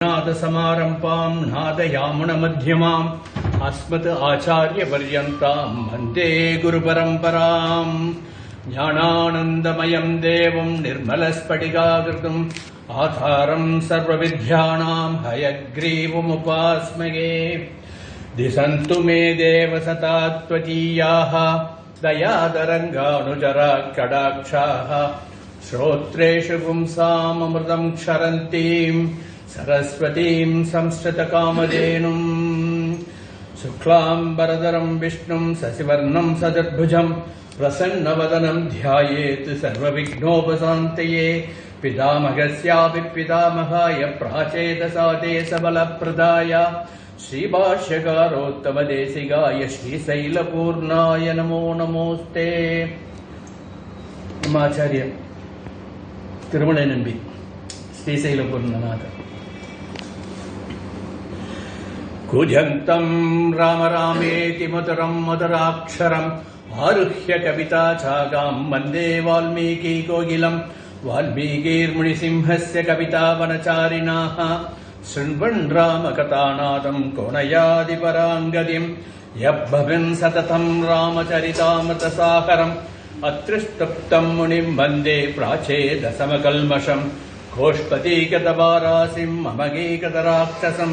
नादसमारम्भां नादयामुनमध्यमाम् अस्मत् आचार्यपर्यन्तां वन्दे गुरुपरम्पराम् ज्ञानानन्दमयं देवं निर्मलस्फटिकाकृतिम् आधारं सर्वविद्यानां हयग्रीवमुपास्महे। दिशन्तु मे देव सदा त्वदीयाः दयादरङ्गानुचरा कटाक्षाः श्रोत्रेषु पुंसाममृतं क्षरन्तीं सरस्वतीं संस्कृतकामधेनुं शुक्लाम्बरधरं विष्णुं शशिवर्णं सचतुर्भुजं प्रसन्नवदनं ध्यायेत् सर्वविघ्नोपशान्तये। पितामहस्यापि पितामहाय प्राचेदसाते सबलप्रदाय श्रीभाष्यकारोत्तमदेशिकाय श्रीशैलपूर्णाय नमो नमोस्ते। आचार्य तिरुमलै नम्बि श्रीशैलपूर्णनाथ। कुजन्तं राम रामेति मधुरं मधुराक्षरम् आरुह्य कविताचागां वन्दे वाल्मीकिकोकिलं। वाल्मीकिर्मुनिसिंहस्य कवितावनचारिणाः शृण्वन् रामकथानादं कोणयादिपराङ्गतिं यद्भवन् सततं रामचरितामृतसागरम् अत्रिस्तप्तं मुनिं वन्दे प्राचेदसमकल्मषम्। गोष्पदीगतवारासिं ममगीगतराक्षसं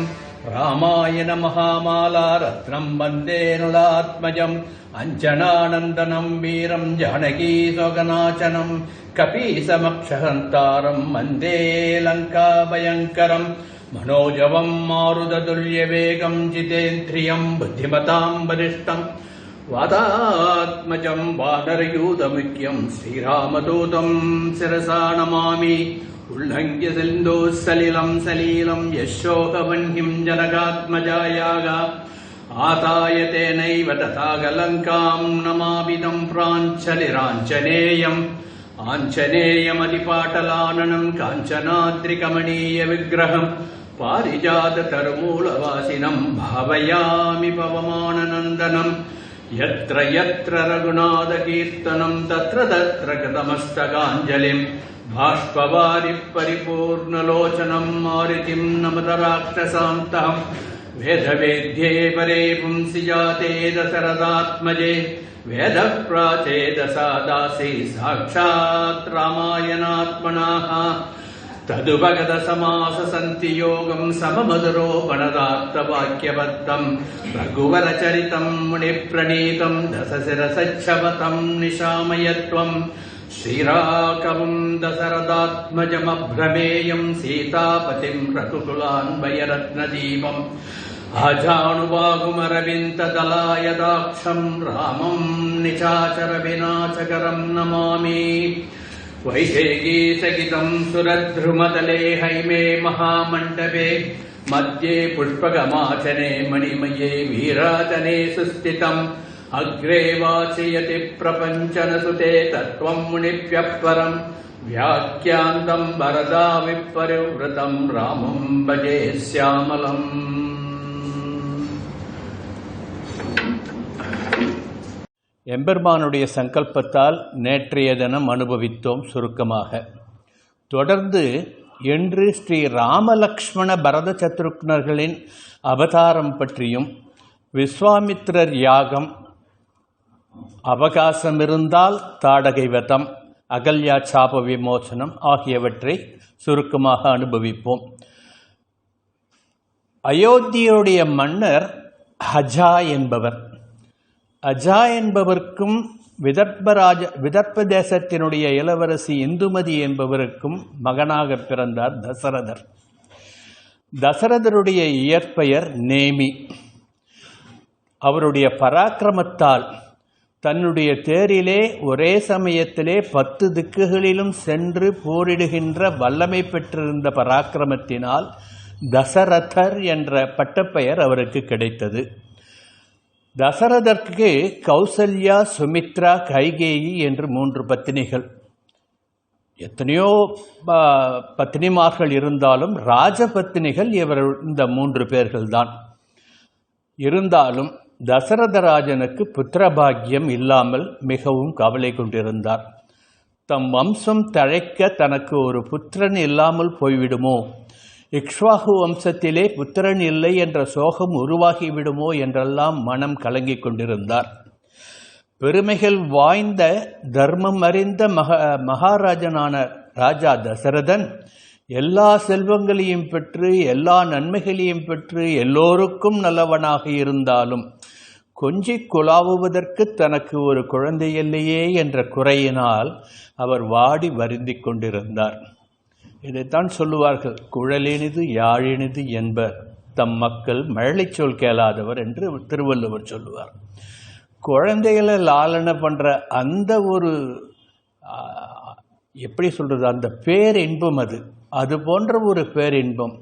रामायण महामाला रत्नं वन्दे नृलात्मजम्। अञ्जनानन्दनं वीरं जानकी शोकनाशनं कपीसमक्षहन्तारं वन्दे लङ्काभयङ्करम्। मनोजवं मारुततुल्यवेगं जितेन्द्रियं बुद्धिमतां वरिष्ठं वातात्मजं वानरयूथमुख्यं श्रीरामदूतं शिरसा नमामि। उल्लङ्घ्य सिन्धुसलिलं सलीलं यशोकवह्निं जनकात्मजायाः आताय तेनैव तथागलङ्कां नमामिदं प्राञ्जलिराञ्जनेयम्। आञ्जनेयमतिपाटलाननं काञ्चनाद्रिकमणीयविग्रहं पारिजाततरुमूलवासिनं भावयामि पवमाननन्दनं। यत्र यत्र रघुनाथकीर्तनं तत्र तत्र कृतमस्तकाञ्जलिं बाष्पवारि परिपूर्णलोचनं मारुतिं नमत राक्षसान्तम्। वेदवेद्ये परे पुंसि जाते दशरथात्मजे वेदप्राचेदसा दासी साक्षात् रामायणात्मनः। तदुपगतसमाससन्ति योगं सममधुरोपणदात्तवाक्यबद्धं रघुवरचरितं मुनिप्रणीतं दशशिरसच्छवतं निशामयत्वं। श्रीराघवं दशरथात्मजमभ्रमेयं सीतापतिं रघुकुलान्वयरत्नदीपम् आजानुबाहुमरविन्ददलायदाक्षं रामं निशाचर विनाशकरं नमामि। वैदेही सहितं सुरद्रुमतले हैमे महामण्डपे मध्ये पुष्पगमाचने मणिमये वीराजने सुस्थितम्। अग्रे वाचयति प्रपञ्चनसुते तत्त्वं मुनिभ्यः परम् व्याख्यान्तं वरदा विपरिवृतं रामं भजे श्यामलम्। எம்பெருமானுடைய சங்கல்பத்தால் நேற்றைய தினம் அனுபவித்தோம் சுருக்கமாக. தொடர்ந்து இன்று ஸ்ரீ ராமலக்ஷ்மண பரத சத்ருக்னர்களின் அவதாரம் பற்றியும் விஸ்வாமித்திரர் யாகம், அவகாசமிருந்தால் தாடகை வதம், அகல்யா சாப விமோசனம் ஆகியவற்றை சுருக்கமாக அனுபவிப்போம். அயோத்தியுடைய மன்னர் அஜா என்பவர். அஜா என்பவருக்கும் விதர்ப்ப தேசத்தினுடைய இளவரசி இந்துமதி என்பவருக்கும் மகனாக பிறந்தார் தசரதர். தசரதருடைய இயற்பெயர் நேமி. அவருடைய பராக்கிரமத்தால் தன்னுடைய தேரிலே ஒரே சமயத்திலே 10 திக்குகளிலும் சென்று போரிடுகின்ற வல்லமை பெற்றிருந்த பராக்கிரமத்தினால் தசரதர் என்ற பட்டப்பெயர் அவருக்கு கிடைத்தது. தசரதற்கு கௌசல்யா, சுமித்ரா, கைகேயி என்று 3 பத்தினிகள். எத்தனையோ பத்தினிமார்கள் இருந்தாலும் ராஜபத்தினிகள் இந்த 3 பேர்கள்தான். இருந்தாலும் தசரதராஜனுக்கு புத்திரபாகியம் இல்லாமல் மிகவும் கவலை கொண்டிருந்தார். தம் வம்சம் தழைக்க தனக்கு ஒரு புத்திரன் இல்லாமல் போய்விடுமோ இக்ஷ்வாகு வம்சத்திலே புத்திரன் இல்லை என்ற சோகம் உருவாகிவிடுமோ என்றெல்லாம் மனம் கலங்கிக் கொண்டிருந்தார். பெருமைகள் வாய்ந்த தர்மம் அறிந்த மகாராஜனான ராஜா தசரதன் எல்லா செல்வங்களையும் பெற்று எல்லா நன்மைகளையும் பெற்று எல்லோருக்கும் நல்லவனாக இருந்தாலும் கொஞ்சிக் குலாவுவதற்கு தனக்கு ஒரு குழந்தை இல்லையே என்ற குறையினால் அவர் வாடி வருந்திக் கொண்டிருந்தார். இதைத்தான் சொல்லுவார்கள், குழலினிது யாழினிது என்பர் தம் மக்கள் மழலை சொல் கேளாதவர் என்று திருவள்ளுவர் சொல்லுவார். குழந்தைகளை லாலனை பண்ணுற அந்த ஒரு எப்படி சொல்கிறது, அந்த பேரின்பம் அது போன்ற ஒரு பேரின்பம்.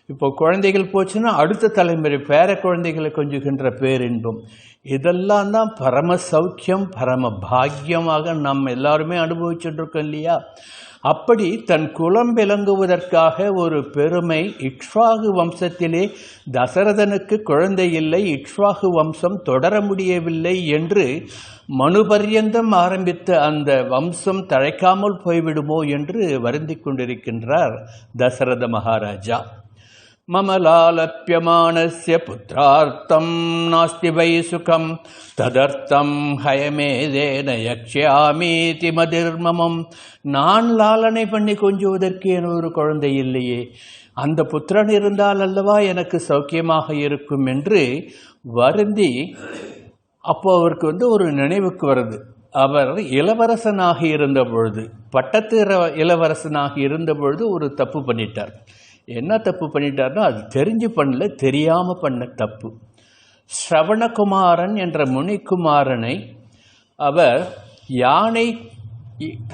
இப்போ குழந்தைகள் போச்சுன்னா அடுத்த தலைமுறை பேர குழந்தைகளை கொஞ்சுகின்ற பேரின்பம், இதெல்லாம் தான் பரம சௌக்கியம் பரம பாக்கியமாக நம்ம எல்லாருமே அனுபவிச்சுட்டு இருக்கோம் இல்லையா? அப்படி தன் குலம் விளங்குவதற்காக ஒரு பெருமை, இக்ஷ்வாகு வம்சத்திலே தசரதனுக்கு குழந்தை இல்லை, இக்ஷ்வாகு வம்சம் தொடர முடியவில்லை என்று மனுபர்யந்தம் ஆரம்பித்த அந்த வம்சம் தழைக்காமல் போய்விடுமோ என்று வருந்திக் கொண்டிருக்கின்றார் தசரத மகாராஜா. மமலாலப்யமானஸ்ய புத்திரார்த்தம் நாஸ்தி வை சுகம் ததர்த்தம் ஹயமேதேன யக்ஷ்யாமீதி மதிர்மமம். நான் லாலனை பண்ணி கொஞ்சுவதற்கு என ஒரு குழந்தை இல்லையே, அந்த புத்திரன் இருந்தால் அல்லவா எனக்கு சௌக்கியமாக இருக்கும் என்று வருந்தி, அப்போ அவருக்கு ஒரு நினைவுக்கு வருது. அவர் இளவரசனாக இருந்த பொழுது, பட்டத்து இளவரசனாக இருந்த பொழுது ஒரு தப்பு பண்ணிட்டார். என்ன தப்பு பண்ணிட்டார்னா, அது தெரிஞ்சு பண்ணல, தெரியாமல் பண்ண தப்பு. ஸ்ரவணகுமாரன் என்ற முனிக்குமாரனை அவர் யானை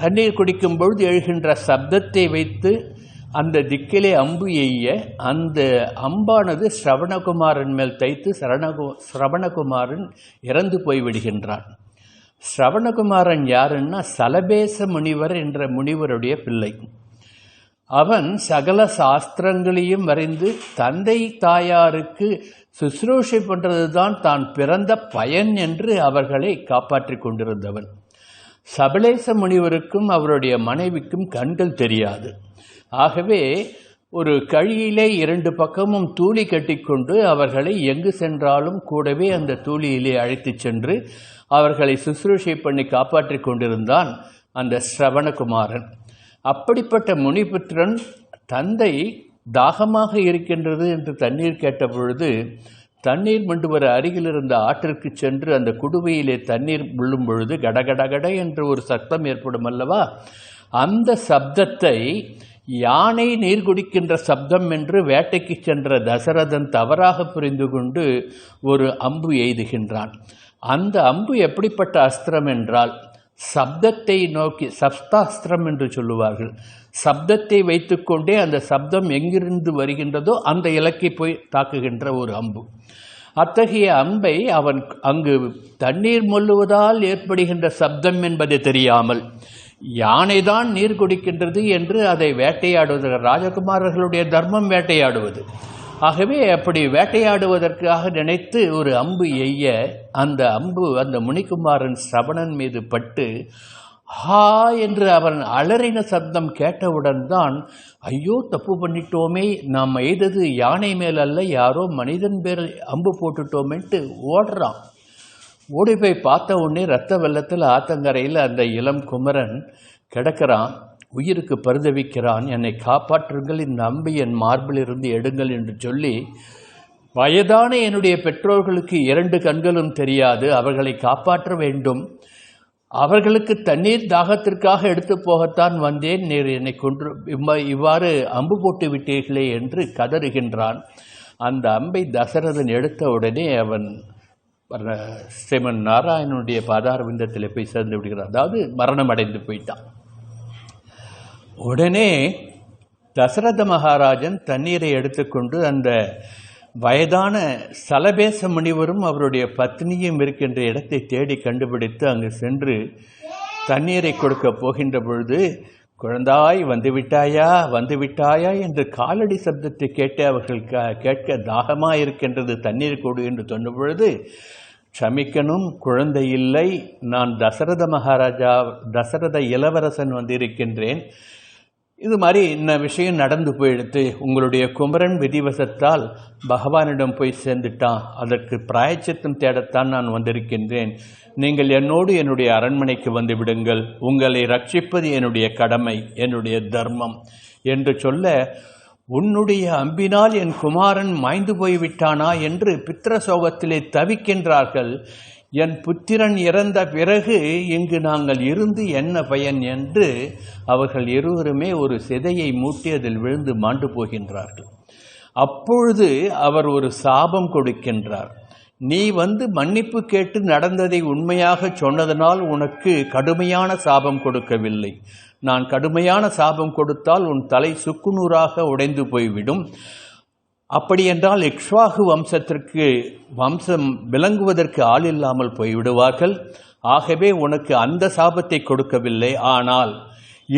தண்ணீர் குடிக்கும் பொழுது எழுகின்ற சப்தத்தை வைத்து அந்த திக்கிலே அம்பு எய்ய, அந்த அம்பானது ஸ்ரவணகுமாரன் மேல் தைத்து ஸ்ரவணகுமாரன் இறந்து போய்விடுகின்றான். ஸ்ரவணகுமாரன் யாருன்னா சலபேச முனிவர் என்ற முனிவருடைய பிள்ளை. அவன் சகல சாஸ்திரங்களையும் அறிந்து தந்தை தாயாருக்கு சுசுரூஷை பண்ணுறது தான் தான் பிறந்த பயன் என்று அவர்களை காப்பாற்றி கொண்டிருந்தவன். சபலேச முனிவருக்கும் அவருடைய மனைவிக்கும் கண்கள் தெரியாது. ஆகவே ஒரு கழியிலே 2 பக்கமும் தூளி கட்டிக்கொண்டு அவர்களை எங்கு சென்றாலும் கூடவே அந்த தூளியிலே அழைத்து சென்று அவர்களை சுசுரூஷை பண்ணி காப்பாற்றி கொண்டிருந்தான் அந்த ஸ்ரவணகுமாரன். அப்படிப்பட்ட முனிபுத்திரன் தந்தை தாகமாக இருக்கின்றது என்று தண்ணீர் கேட்ட பொழுது தண்ணீர் மண்டு வர அருகில் இருந்த ஆற்றிற்கு சென்று அந்த குடுவையிலே தண்ணீர் விழும் பொழுது கடகடகட என்று ஒரு சத்தம் ஏற்படும் அல்லவா? அந்த சப்தத்தை யானை நீர் குடிக்கின்ற சப்தம் என்று வேட்டைக்கு சென்ற தசரதன் தவறாக புரிந்து கொண்டு ஒரு அம்பு எய்துகின்றான். அந்த அம்பு எப்படிப்பட்ட அஸ்திரம் என்றால், சப்தத்தை நோக்கி, சப்தாஸ்திரம் என்று சொல்லுவார்கள். சப்தத்தை வைத்துக்கொண்டே அந்த சப்தம் எங்கிருந்து வருகின்றதோ அந்த இலக்கை போய் தாக்குகின்ற ஒரு அம்பு. அத்தகைய அம்பை அவன் அங்கு தண்ணீர் மொல்லுவதால் ஏற்படுகின்ற சப்தம் என்பதை தெரியாமல் யானைதான் நீர் குடிக்கின்றது என்று அதை வேட்டையாடுவது, ராஜகுமாரர்களுடைய தர்மம் வேட்டையாடுவது. ஆகவே அப்படி வேட்டையாடுவதற்காக நினைத்து ஒரு அம்பு எய்ய, அந்த அம்பு அந்த முனிக்குமாரன் ஸ்ரவணன் மீது பட்டு ஹா என்று அவன் அலறின சப்தம் கேட்டவுடன் தான், ஐயோ தப்பு பண்ணிட்டோமே, நாம் எய்தது யானை மேல் அல்ல, யாரோ மனிதன் பேர் அம்பு போட்டுட்டோமேன்ட்டு ஓடுறான். ஓடி போய் பார்த்த உடனே ரத்த வெள்ளத்தில் ஆத்தங்கரையில் அந்த இளம் குமரன் கிடக்கிறான், உயிருக்கு பரிதவிக்கிறான். என்னை காப்பாற்றுங்கள், இந்த அம்பு என் மார்பில் இருந்து எடுங்கள் என்று சொல்லி, வயதான என்னுடைய பெற்றோர்களுக்கு 2 கண்களும் தெரியாது, அவர்களை காப்பாற்ற வேண்டும், அவர்களுக்கு தண்ணீர் தாகத்திற்காக எடுத்து போகத்தான் வந்தேன், நீர் என்னை கொன்று இவ்வாறு அம்பு போட்டு விட்டீர்களே என்று கதறுகின்றான். அந்த அம்பை தசரதன் எடுத்த உடனே அவன் ஸ்ரீமன் நாராயணனுடைய பாதாரவிந்தத்தில் போய் சேர்ந்து விடுகிறான். அதாவது மரணம் அடைந்து போயிட்டான். உடனே தசரத மகாராஜன் தண்ணீரை எடுத்துக்கொண்டு அந்த வயதான சலபேச முனிவரும் அவருடைய பத்னியும் இருக்கின்ற இடத்தை தேடி கண்டுபிடித்து அங்கு சென்று தண்ணீரை கொடுக்க போகின்ற பொழுது, குழந்தாய் வந்துவிட்டாயா வந்துவிட்டாயா என்று காலடி சப்தத்தை கேட்டு அவர்கள் கேட்க தாகமாக இருக்கின்றது, தண்ணீர் கொடு என்று சொன்ன பொழுது, க்ஷமிக்கணும், குழந்தை இல்லை, நான் தசரத மகாராஜா, தசரத இளவரசன் வந்திருக்கின்றேன், இது மாதிரி இந்த விஷயம் நடந்து போயிடுத்து, உங்களுடைய குமரன் விதிவசத்தால் பகவானிடம் போய் சேர்ந்துட்டான், அதற்கு பிராயச்சித்தம் தேடத்தான் நான் வந்திருக்கின்றேன். நீங்கள் என்னோடு என்னுடைய அரண்மனைக்கு வந்து விடுங்கள், உங்களை ரட்சிப்பது என்னுடைய கடமை, என்னுடைய தர்மம் என்று சொல்ல, உன்னுடைய அம்பினால் என் குமாரன் மாய்ந்து போய்விட்டானா என்று பித்ரசோகத்திலே தவிக்கின்றார்கள். என் புத்திரன் இறந்த பிறகு இங்கு நாங்கள் இருந்து என்ன பயன் என்று அவர்கள் இருவருமே ஒரு சிதையை மூட்டி அதில் விழுந்து மாண்டு போகின்றார்கள். அப்பொழுது அவர் ஒரு சாபம் கொடுக்கின்றார். நீ வந்து மன்னிப்பு கேட்டு நடந்ததை உண்மையாக சொன்னதனால் உனக்கு கடுமையான சாபம் கொடுக்கவில்லை. நான் கடுமையான சாபம் கொடுத்தால் உன் தலை சுக்குநூறாக உடைந்து போய்விடும். அப்படியென்றால் இக்ஷ்வாகு வம்சம் விளங்குவதற்கு ஆள் இல்லாமல் போய்விடுவார்கள். ஆகவே உனக்கு அந்த சாபத்தை கொடுக்கவில்லை. ஆனால்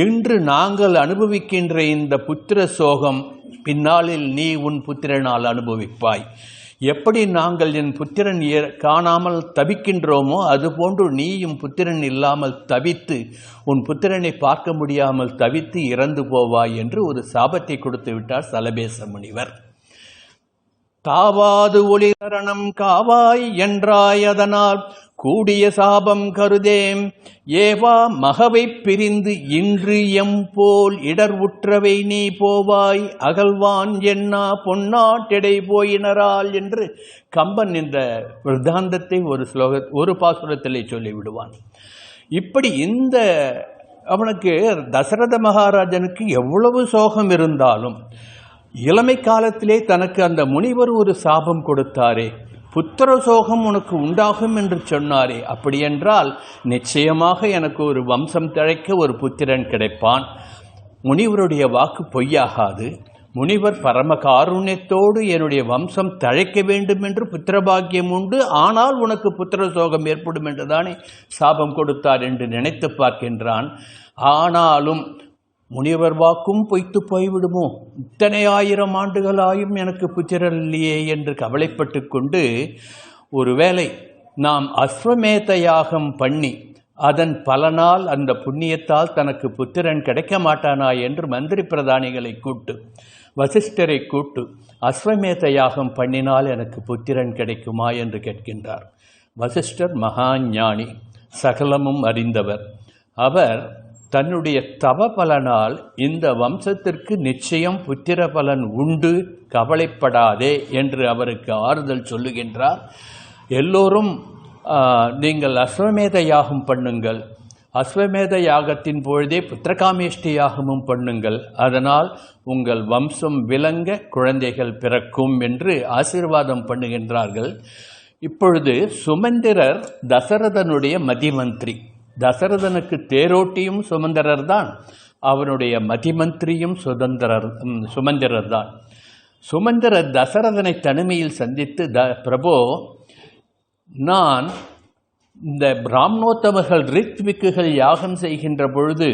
இன்று நாங்கள் அனுபவிக்கின்ற இந்த புத்திர சோகம் பின்னாளில் நீ உன் புத்திரனால் அனுபவிப்பாய். எப்படி நாங்கள் என் புத்திரன் காணாமல் தவிக்கின்றோமோ அதுபோன்று நீயும் புத்திரன் இல்லாமல் தவித்து உன் புத்திரனை பார்க்க முடியாமல் தவித்து இறந்து போவாய் என்று ஒரு சாபத்தை கொடுத்து விட்டார் சலபேச முனிவர். தாவாது ஒளிரணம் காவாய் என்றாய், அதனால் கூடிய சாபம் கருதேம். ஏவா மகவை பிரிந்து இன்று போல் இடர் உற்றவை நீ போவாய், அகல்வான் என்னா பொன்னாட்டெடை போயினரால் என்று கம்பன் இந்த விருத்தாந்தத்தை ஒரு பாசுரத்திலே சொல்லிவிடுவான். இப்படி அவனுக்கு தசரத மகாராஜனுக்கு எவ்வளவு சோகம் இருந்தாலும் இளமை காலத்திலே தனக்கு அந்த முனிவர் ஒரு சாபம் கொடுத்தாரே, புத்திர சோகம் உனக்கு உண்டாகும் என்று சொன்னாரே, அப்படியென்றால் நிச்சயமாக எனக்கு ஒரு வம்சம் தழைக்க ஒரு புத்திரன் கிடைப்பான். முனிவருடைய வாக்கு பொய்யாகாது. முனிவர் பரம காருண்யத்தோடு என்னுடைய வம்சம் தழைக்க வேண்டும் என்று புத்திரபாக்கியம் உண்டு, ஆனால் உனக்கு புத்திர சோகம் ஏற்படும் என்றுதானே சாபம் கொடுத்தார் என்று நினைத்து பார்க்கின்றான். ஆனாலும் முனிவர் வாக்கும் பொய்த்து போய்விடுமோ, இத்தனை 1000 ஆண்டுகளாயும் எனக்கு புத்திரர் இல்லையே என்று கவலைப்பட்டு கொண்டு, ஒருவேளை நாம் அஸ்வமேத யாகம் பண்ணி அதன் பலனால் அந்த புண்ணியத்தால் தனக்கு புத்திரன் கிடைக்க மாட்டானா என்று மந்திரி பிரதானிகளை கூட்டு, வசிஷ்டரை கூட்டு, அஸ்வமேத யாகம் பண்ணினால் எனக்கு புத்திரன் கிடைக்குமா என்று கேட்கின்றார். வசிஷ்டர் மகா ஞானி, சகலமும் அறிந்தவர். அவர் தன்னுடைய தவ பலனால் இந்த வம்சத்திற்கு நிச்சயம் புத்திர பலன் உண்டு, கவலைப்படாதே என்று அவருக்கு ஆறுதல் சொல்லுகின்றார். எல்லோரும் நீங்கள் அஸ்வமேத யாகம் பண்ணுங்கள், அஸ்வமேத யாகத்தின் பொழுதே புத்திரகாமேஷ்டி யாகமும் பண்ணுங்கள், அதனால் உங்கள் வம்சம் விளங்க குழந்தைகள் பிறக்கும் என்று ஆசீர்வாதம் பண்ணுகின்றார்கள். இப்பொழுது சுமந்திரர் தசரதனுடைய மதிமந்திரி. தசரதனுக்கு தேரோட்டியும் சுமந்திரர் தான், அவனுடைய மதிமந்திரியும் சுமந்திரர் தான். சுமந்திரர் தசரதனை தனிமையில் சந்தித்து, பிரபோ, நான் இந்த பிராமணோத்தமர்கள் ரித்விக்குகள் யாகம் செய்கின்ற பொழுது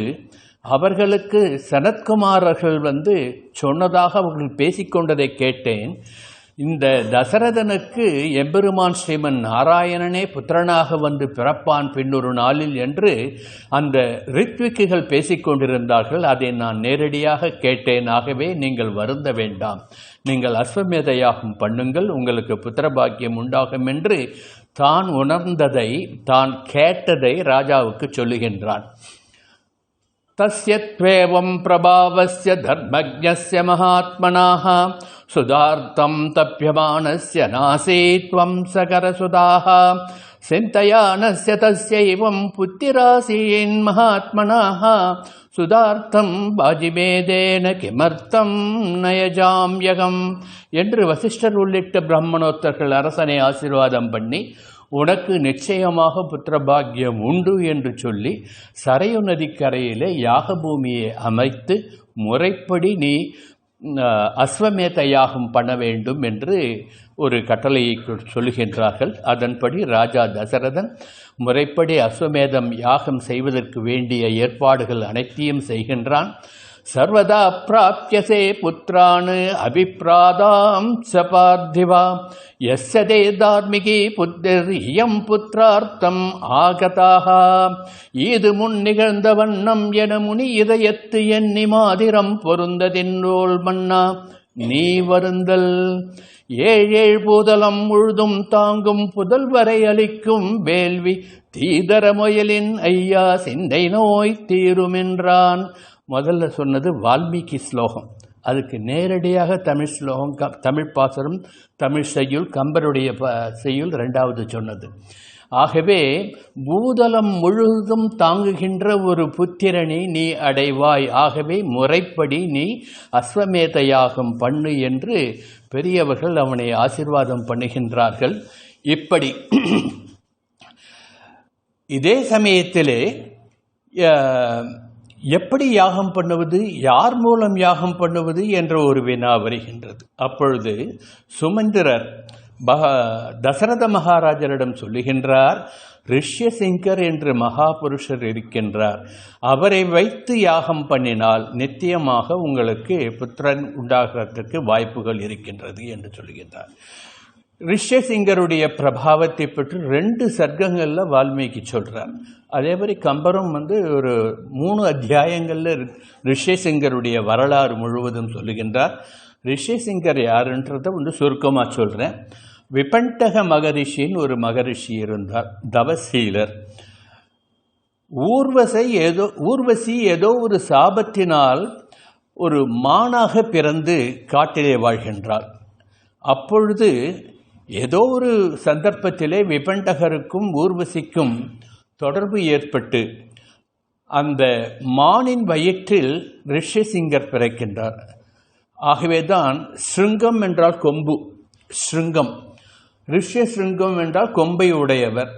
அவர்களுக்கு சனத்குமாரர்கள் சொன்னதாக அவர்கள் பேசிக்கொண்டதை கேட்டேன். இந்த தசரதனுக்கு எம்பெருமான் ஸ்ரீமன் நாராயணனே புத்திரனாக பிறப்பான் பின்னொரு நாளில் என்று அந்த ரித்விக்குகள் பேசிக்கொண்டிருந்தார்கள். அதை நான் நேரடியாக கேட்டேன். ஆகவே நீங்கள் வருந்த வேண்டாம், நீங்கள் அஸ்வமேத யாகம் பண்ணுங்கள், உங்களுக்கு புத்திரபாக்கியம் உண்டாகும் என்று தான் உணர்ந்ததை, தான் கேட்டதை ராஜாவுக்கு சொல்லுகின்றான். தஸ்யத்வேவம் பிரபாவஸ்ய தர்மஜ்ஞஸ்ய மகாத்மனாஹ சுதார்த்தம் தப்யமானஸ்ய நாசீத்வம் சகரசுதாஹ சிந்தயானஸ்ய தஸ்யைவம் புத்திராசீன் மகாத்மனாஹ சுதார்த்தம் பாஜிபேதேன கிமர்த்தம் நயஜாம்யகம் என்று வசிஷ்டர் உள்ளிட்ட பிராமணோத்தர்கள் அரசனை ஆசீர்வாதம் பண்ணி, உனக்கு நிச்சயமாக புத்திரபாக்கியம் உண்டு என்று சொல்லி சரையு நதிக்கரையிலே யாகபூமியை அமைத்து முறைப்படி நீ அஸ்வமேத யாகம் பண்ண வேண்டும் என்று ஒரு கட்டளையை சொல்லுகின்றார்கள். அதன்படி ராஜா தசரதன் முறைப்படி அஸ்வமேதம் யாகம் செய்வதற்கு வேண்டிய ஏற்பாடுகள் அனைத்தையும் செய்கின்றான். சர்வதா பிராப்யசே புத்திரான் அபிப்ராதாம் சபார்த்திவா யஸ்ஸதே தார்மிகி புத்திர் இயம் புத்திரார்த்தம் ஆகதாக. இது முன் நிகழ்ந்த வண்ணம் என முனி இதயத்து எண்ணி மாதிரம் பொருந்ததின்றோள் மன்னா நீ வருந்தல். ஏழேழ் பூதலம் முழுதும் தாங்கும் புதல்வரை அளிக்கும் வேள்வி தீதர முயலின் ஐயா சிந்தை நோய் தீருமென்றான். முதல்ல சொன்னது வால்மீகி ஸ்லோகம். அதுக்கு நேரடியாக தமிழ் ஸ்லோகம், தமிழ் பாசுரம், தமிழ் செய்யுள், கம்பருடைய செய்யுள் ரெண்டாவது சொன்னது. ஆகவே பூதலம் முழுதும் தாங்குகின்ற ஒரு புத்திரனை நீ அடைவாய். ஆகவே முறைப்படி நீ அஸ்வமேத யாகம் பண்ணு என்று பெரியவர்கள் அவனை ஆசீர்வாதம் பண்ணுகின்றார்கள். இப்படி இதே சமயத்திலே எப்படி யாகம் பண்ணுவது, யார் மூலம் யாகம் பண்ணுவது என்ற ஒரு வினா வருகின்றது. அப்பொழுது சுமந்திரர் தசரத மகாராஜரிடம் சொல்லுகின்றார், ரிஷ்யசிங்கர் என்று மகாபுருஷர் இருக்கின்றார், அவரை வைத்து யாகம் பண்ணினால் நிச்சயமாக உங்களுக்கு புத்திரன் உண்டாகிறதுக்கு வாய்ப்புகள் இருக்கின்றது என்று சொல்லுகின்றார். ரிஷ்யசிங்கருடைய பிரபாவத்தை பற்றி 2 சர்க்கங்களில் வால்மீகி சொல்கிறார். அதே மாதிரி கம்பரும் ஒரு 3 அத்தியாயங்களில் ரிஷ்யசிங்கருடைய வரலாறு முழுவதும் சொல்லுகின்றார். ரிஷ்யசிங்கர் யாருன்றதை சுருக்கமாக சொல்கிறேன். விபண்டக மகரிஷின்னு ஒரு மகரிஷி இருந்தார், தவசீலர். ஊர்வசி ஏதோ ஒரு சாபத்தினால் ஒரு மானாக பிறந்து காட்டிலே வாழ்கின்றார். அப்பொழுது ஏதோ ஒரு சந்தர்ப்பத்திலே விபண்டகருக்கும் ஊர்வசிக்கும் தொடர்பு ஏற்பட்டு அந்த மானின் வயிற்றில் ரிஷ்யசிங்கர் பிறக்கின்றார். ஆகவேதான் ஸ்ருங்கம் என்றால் கொம்பு, ஸ்ருங்கம், ரிஷ்யசிருங்கம் என்றால் கொம்பை உடையவர்.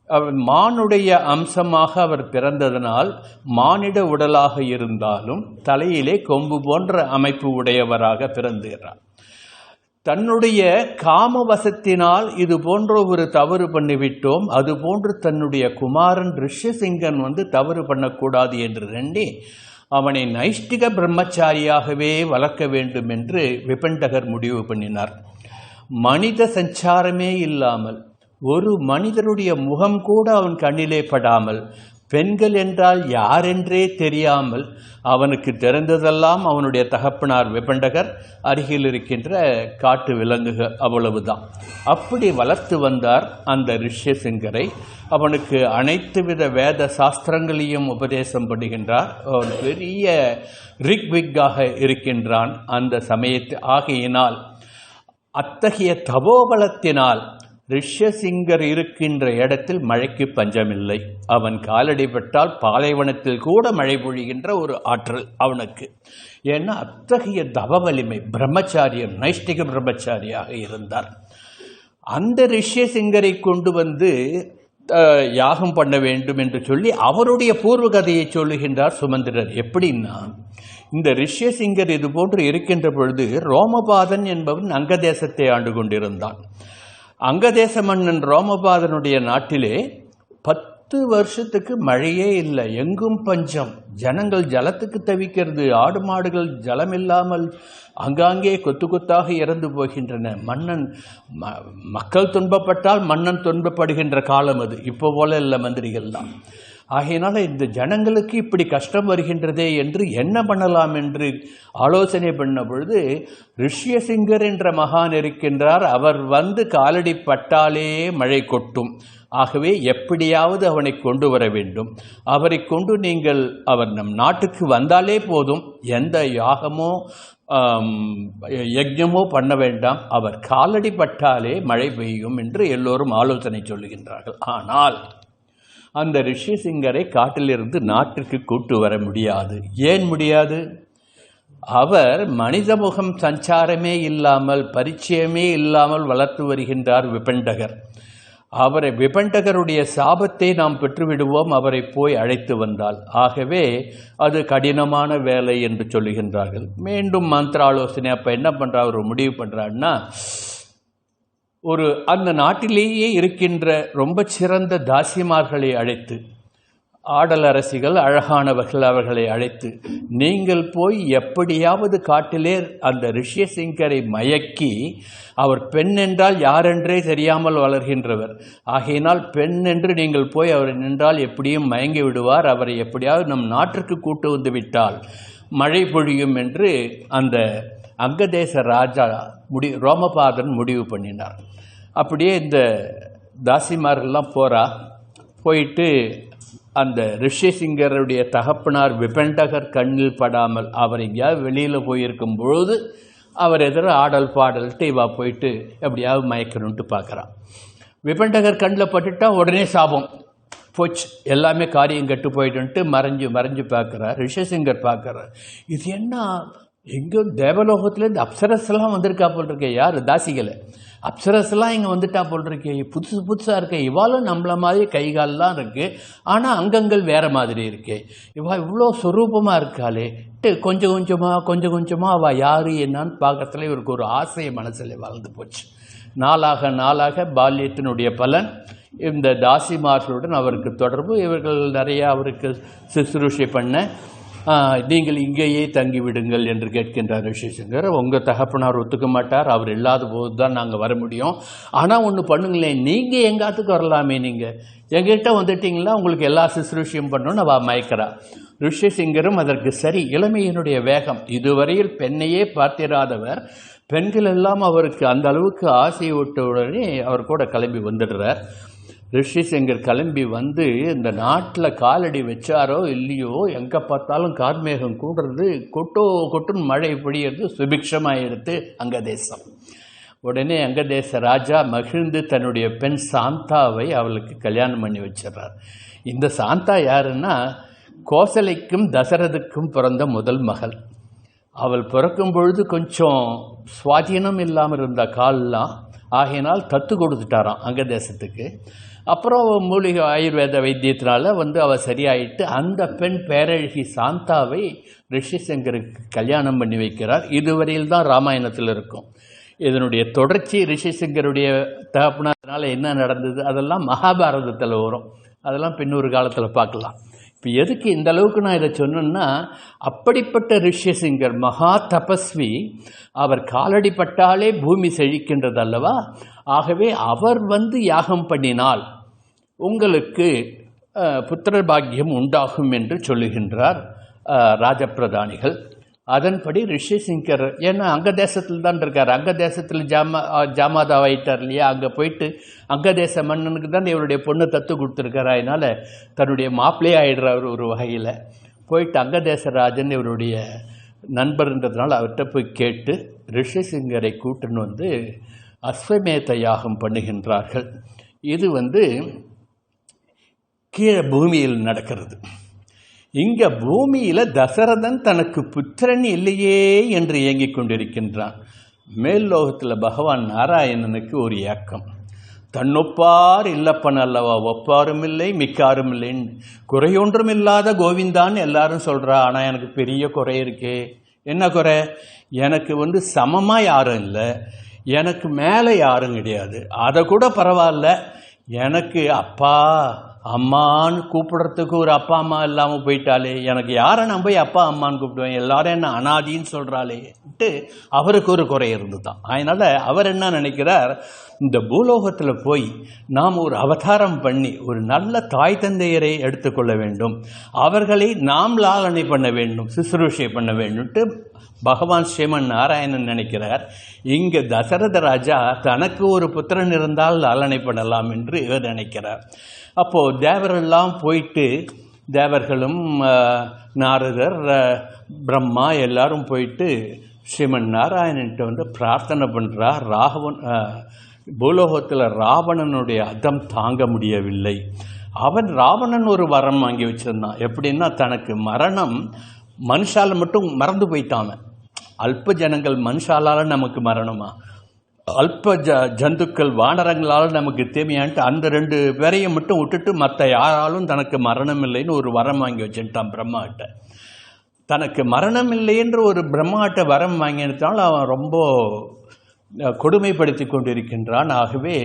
அவர் மானுடைய அம்சமாக அவர் பிறந்ததனால் மானிட உடலாக இருந்தாலும் தலையிலே கொம்பு போன்ற அமைப்பு உடையவராக பிறந்துகிறார். தன்னுடைய காமவசத்தினால் இது போன்ற ஒரு தவறு பண்ணிவிட்டோம், அதுபோன்று தன்னுடைய குமாரன் ரிஷ்யசிங்கன் தவறு பண்ணக்கூடாது என்று எண்ணி அவனை நைஷ்டிக பிரம்மச்சாரியாகவே வளர்க்க வேண்டும் என்று விபண்டகர் முடிவு பண்ணினார். மனித சஞ்சாரமே இல்லாமல், ஒரு மனிதருடைய முகம் கூட அவன் கண்ணிலே படாமல், பெண்கள் என்றால் யாரென்றே தெரியாமல், அவனுக்கு தெரிந்ததெல்லாம் அவனுடைய தகப்பனார் விபண்டகர், அருகில் இருக்கின்ற காட்டு விலங்குகள், அவ்வளவுதான். அப்படி வளர்த்து வந்தார் அந்த ரிஷ்யசிங்கரை. அவனுக்கு அனைத்து வித வேத சாஸ்திரங்களையும் உபதேசம் பண்ணுகின்றார். அவன் பெரிய ரிக்விக்காக இருக்கின்றான் அந்த சமயத்து. ஆகையினால் அத்தகைய தபோபலத்தினால் ரிஷ்யசிங்கர் இருக்கின்ற இடத்தில் மழைக்கு பஞ்சமில்லை. அவன் காலடிபட்டால் பாலைவனத்தில் கூட மழை பொழிகின்ற ஒரு ஆற்றல் அவனுக்கு. ஏன்னா அத்தகைய தவ வலிமை, பிரம்மச்சாரியம், நைஷ்டிக பிரம்மச்சாரியாக இருந்தார். அந்த ரிஷ்யசிங்கரை கொண்டு யாகம் பண்ண வேண்டும் என்று சொல்லி அவருடைய பூர்வ கதையை சொல்லுகின்றார் சுமந்திரர். எப்படின்னா, இந்த ரிஷ்யசிங்கர் இது போன்று இருக்கின்ற பொழுது ரோமபாதன் என்பவன் அங்கதேசத்தை ஆண்டு கொண்டிருந்தான். அங்கதேச மன்னன் ரோமபாதனுடைய நாட்டிலே 10 வருஷத்துக்கு மழையே இல்லை, எங்கும் பஞ்சம், ஜனங்கள் ஜலத்துக்கு தவிக்கிறது, ஆடு மாடுகள் ஜலம் இல்லாமல் அங்காங்கே கொத்து கொத்தாக இறந்து போகின்றன. மன்னன் மக்கள் துன்பப்பட்டால் மன்னன் துன்பப்படுகின்ற காலம் அது. இப்போ போல இல்லை மந்திரிகள்லாம். ஆகையினால இந்த ஜனங்களுக்கு இப்படி கஷ்டம் வருகின்றதே என்று என்ன பண்ணலாம் என்று ஆலோசனை பண்ண பொழுது ரிஷ்யசிங்கர் என்ற மகான் இருக்கின்றார். அவர் காலடி பட்டாலே மழை கொட்டும். ஆகவே எப்படியாவது அவனை கொண்டு வர வேண்டும். அவரை கொண்டு நீங்கள் அவர் நம் நாட்டுக்கு வந்தாலே போதும், எந்த யாகமோ யஜ்ஞமோ பண்ண வேண்டாம், அவர் காலடி பட்டாலே மழை பெய்யும் என்று எல்லோரும் ஆலோசனை சொல்லுகின்றார்கள். ஆனால் அந்த ரிஷிசிங்கரை காட்டிலிருந்து நாட்டிற்கு கூட்டு வர முடியாது. ஏன் முடியாது? அவர் மனித முகம் சஞ்சாரமே இல்லாமல், பரிச்சயமே இல்லாமல் வளர்த்து வருகின்றார் விபண்டகர். விபண்டகருடைய சாபத்தை நாம் பெற்றுவிடுவோம் அவரை போய் அழைத்து வந்தால். ஆகவே அது கடினமான வேலை என்று சொல்லுகின்றார்கள். மீண்டும் மந்திர ஆலோசனை. அப்போ என்ன பண்ணுறா, ஒரு முடிவு பண்ணுறான்னா, அந்த நாட்டிலேயே இருக்கின்ற ரொம்ப சிறந்த தாசிமார்களை அழைத்து ஆடல் அரசிகள் அழகானவர்கள் அவர்களை அழைத்து, நீங்கள் போய் எப்படியாவது காட்டிலே அந்த ரிஷ்யசிங்கரை மயக்கி, அவர் பெண் என்றால் யாரென்றே தெரியாமல் வளர்கின்றவர், ஆகையினால் பெண் என்று நீங்கள் போய் அவர் நின்றால் எப்படியும் மயங்கி விடுவார், அவரை எப்படியாவது நம் நாட்டிற்கு கூட்டு வந்து விட்டால் மழை பொழியும் என்று அந்த அங்கதேச ராஜா ரோமபாதன் முடிவு பண்ணினார். அப்படியே இந்த தாசிமார்கள்லாம் போயிட்டு அந்த ரிஷிசிங்கருடைய தகப்பனார் விபண்டகர் கண்ணில் படாமல் அவர் எங்கேயாவது வெளியில் போயிருக்கும் பொழுது அவர் எதிர ஆடல் பாடல்ட்டு இவா போயிட்டு எப்படியாவது மயக்கணுன்ட்டு பார்க்குறான். விபண்டகர் கண்ணில் பட்டுட்டா உடனே சாபம் போச்சு, எல்லாமே காரியம் கட்டு போயிட்டுன்ட்டு மறைஞ்சு பார்க்குறார். ரிஷிசிங்கர் பார்க்குறார், இது என்ன எங்கேயோ தேவலோகத்துலேருந்து அப்சரஸ்லாம் வந்திருக்கா போல் இருக்கே, யார் தாசிகளை அப்சரஸ்லாம் இங்கே வந்துட்டா போல் இருக்கே, புதுசாக இருக்கே, இவாலும் நம்மள மாதிரி கைகாலெலாம் இருக்குது, ஆனால் அங்கங்கள் வேறு மாதிரி இருக்கே, இவா இவ்வளோ சொரூபமாக இருக்காளே, கொஞ்சம் கொஞ்சமாக அவள் யார் என்னான்னு பார்க்கறதுல இவருக்கு ஒரு ஆசையை மனசில் வளர்ந்து போச்சு. நாளாக பால்யத்தினுடைய பலன் இந்த தாசிமார்களுடன் அவருக்கு தொடர்பு, இவர்கள் நிறையா அவருக்கு சுசுரூஷை பண்ண, நீங்கள் இங்கேயே தங்கிவிடுங்கள் என்று கேட்கின்றார் ரிஷிசிங்கர். உங்கள் தகப்பனார் ஒத்துக்க மாட்டார், அவர் இல்லாத போது தான் நாங்கள் வர முடியும், ஆனால் ஒன்று பண்ணுங்களேன், நீங்கள் எங்காத்துக்கு வரலாமே, நீங்கள் எங்கிட்ட வந்துட்டீங்களா உங்களுக்கு எல்லா சுசுரூஷையும் பண்ணணும்னு அவள் மயக்கிறா. ரிஷிசிங்கரும் அதற்கு சரி. இளமையினுடைய வேகம், இதுவரையில் பெண்ணையே பார்த்திராதவர், பெண்கள் எல்லாம் அவருக்கு அந்த அளவுக்கு ஆசையை விட்ட உடனே அவர் கூட கிளம்பி வந்துடுறார். ரிஷிசிங்கர் கிளம்பி வந்து இந்த நாட்டில் காலடி வச்சாரோ இல்லையோ, எங்கே பார்த்தாலும் கார்மேகம் கூடுறது, கொட்டுன்னு மழை பொழியறது, சுபிக்ஷமாக எடுத்து அங்கதேசம். உடனே அங்கதேச ராஜா மகிழ்ந்து தன்னுடைய பெண் சாந்தாவை அவளுக்கு கல்யாணம் பண்ணி வச்சிடறார். இந்த சாந்தா யாருன்னா கோசலைக்கும் தசரதுக்கும் பிறந்த முதல் மகள். அவள் பிறக்கும் பொழுது கொஞ்சம் சுவாதீனம் இல்லாமல் இருந்த காலெலாம், ஆகையினால் தத்து கொடுத்துட்டாராம் அங்கதேசத்துக்கு. அப்புறம் மூலிகை ஆயுர்வேத வைத்தியத்தினால அவள் சரியாயிட்டு அந்த பெண் பேரழகி சாந்தாவை ரிஷிசங்கருக்கு கல்யாணம் பண்ணி வைக்கிறார். இதுவரையில் தான் ராமாயணத்தில் இருக்கும். இதனுடைய தொடர்ச்சி ரிஷிசங்கருடைய தகப்பனால என்ன நடந்தது அதெல்லாம் மகாபாரதத்தில் வரும், அதெல்லாம் பின்னொரு காலத்தில் பார்க்கலாம். இப்போ எதுக்கு இந்த அளவுக்கு நான் இதை சொன்னேன்னா, அப்படிப்பட்ட ரிஷிசிங்கர் மகா தபஸ்வி, அவர் காலடி பட்டாலே பூமி செழிக்கின்றது அல்லவா, ஆகவே அவர் யாகம் பண்ணினால் உங்களுக்கு புத்திர பாக்கியம் உண்டாகும் என்று சொல்லுகின்றார் ராஜப்பிரதானிகள். அதன்படி ரிஷிசிங்கர், ஏன்னா அங்க தேசத்தில் தான் இருக்கார், அங்க தேசத்தில் ஜாமாதாவாயிட்டார் இல்லையா, அங்கே போயிட்டு அங்க தேச மன்னனுக்கு தான் இவருடைய பொண்ணு தத்து கொடுத்துருக்கார். அதனால் தன்னுடைய மாப்பிள்ளையே ஆயிடுறார் ஒரு வகையில். போயிட்டு அங்க தேசராஜன் இவருடைய நண்பர்ன்றதுனால அவர்கிட்ட போய் கேட்டு ரிஷிசிங்கரை கூட்டுன்னு அஸ்வமேத யாகம் பண்ணுகின்றார்கள். இது கீழே பூமியில் நடக்கிறது. இங்கே பூமியில் தசரதன் தனக்கு புத்திரன் இல்லையே என்று இயங்கிக் கொண்டிருக்கின்றான். மேல் லோகத்தில் பகவான் நாராயணனுக்கு ஒரு ஏக்கம், தன்னொப்பார் இல்லப்பன் அல்லவா, ஒப்பாரும் இல்லை மிக்காரும் இல்லைன்னு, குறையொன்றும் இல்லாத கோவிந்தான்னு எல்லாரும் சொல்கிறா. ஆனால் எனக்கு பெரிய குறை இருக்கே. என்ன குறை? எனக்கு சமமாக யாரும் இல்லை, எனக்கு மேலே யாரும் கிடையாது. அதை கூட பரவாயில்ல, எனக்கு அப்பா அம்மான்னு கூப்பிடுறதுக்கு ஒரு அப்பா அம்மா இல்லாமல் போயிட்டாலே, எனக்கு யாரை நான் போய் அப்பா அம்மான்னு கூப்பிடுவேன், எல்லாரும் என்ன அனாதின்னு சொல்கிறாளேன்ட்டு அவருக்கு ஒரு குறை இருந்து தான். அதனால் அவர் என்ன நினைக்கிறார், இந்த பூலோகத்தில் போய் நாம் ஒரு அவதாரம் பண்ணி ஒரு நல்ல தாய் தந்தையரை எடுத்துக்கொள்ள வேண்டும், அவர்களை நாம் லாலனை பண்ண வேண்டும், சுசுரூஷை பண்ண வேண்டும்ட்டு பகவான் ஸ்ரீமன் நாராயணன் நினைக்கிறார். இங்கே தசரத ராஜா தனக்கு ஒரு புத்திரன் இருந்தால் லாலனை பண்ணலாம் என்று இவர் நினைக்கிறார். அப்போது தேவரெல்லாம் போயிட்டு, தேவர்களும் நாரதர் பிரம்மா எல்லாரும் போயிட்டு ஸ்ரீமன் நாராயணன்ட்ட பிரார்த்தனை பண்ணுறார். பூலோகத்தில் ராவணனுடைய அதம் தாங்க முடியவில்லை. ராவணன் ஒரு வரம் வாங்கி வச்சிருந்தான். எப்படின்னா, தனக்கு மரணம் மனுஷால் மட்டும் மறந்து போயிட்டான். அல்ப ஜனங்கள் மனுஷாலால் நமக்கு மரணமா, அல்ப ஜந்துக்கள் வானரங்களால் நமக்கு தேவையான்ட்டு அந்த 2 பேரையும் மட்டும் விட்டுட்டு மற்ற யாராலும் தனக்கு மரணம் இல்லைன்னு ஒரு வரம் வாங்கி வச்சுட்டான் பிரம்மாட்ட. தனக்கு மரணம் இல்லைன்ற ஒரு பிரம்மாட்ட வரம் வாங்கினதால அவன் ரொம்ப கொடுமைப்படுத்தி கொண்டிருக்கின்றான். ஆகவே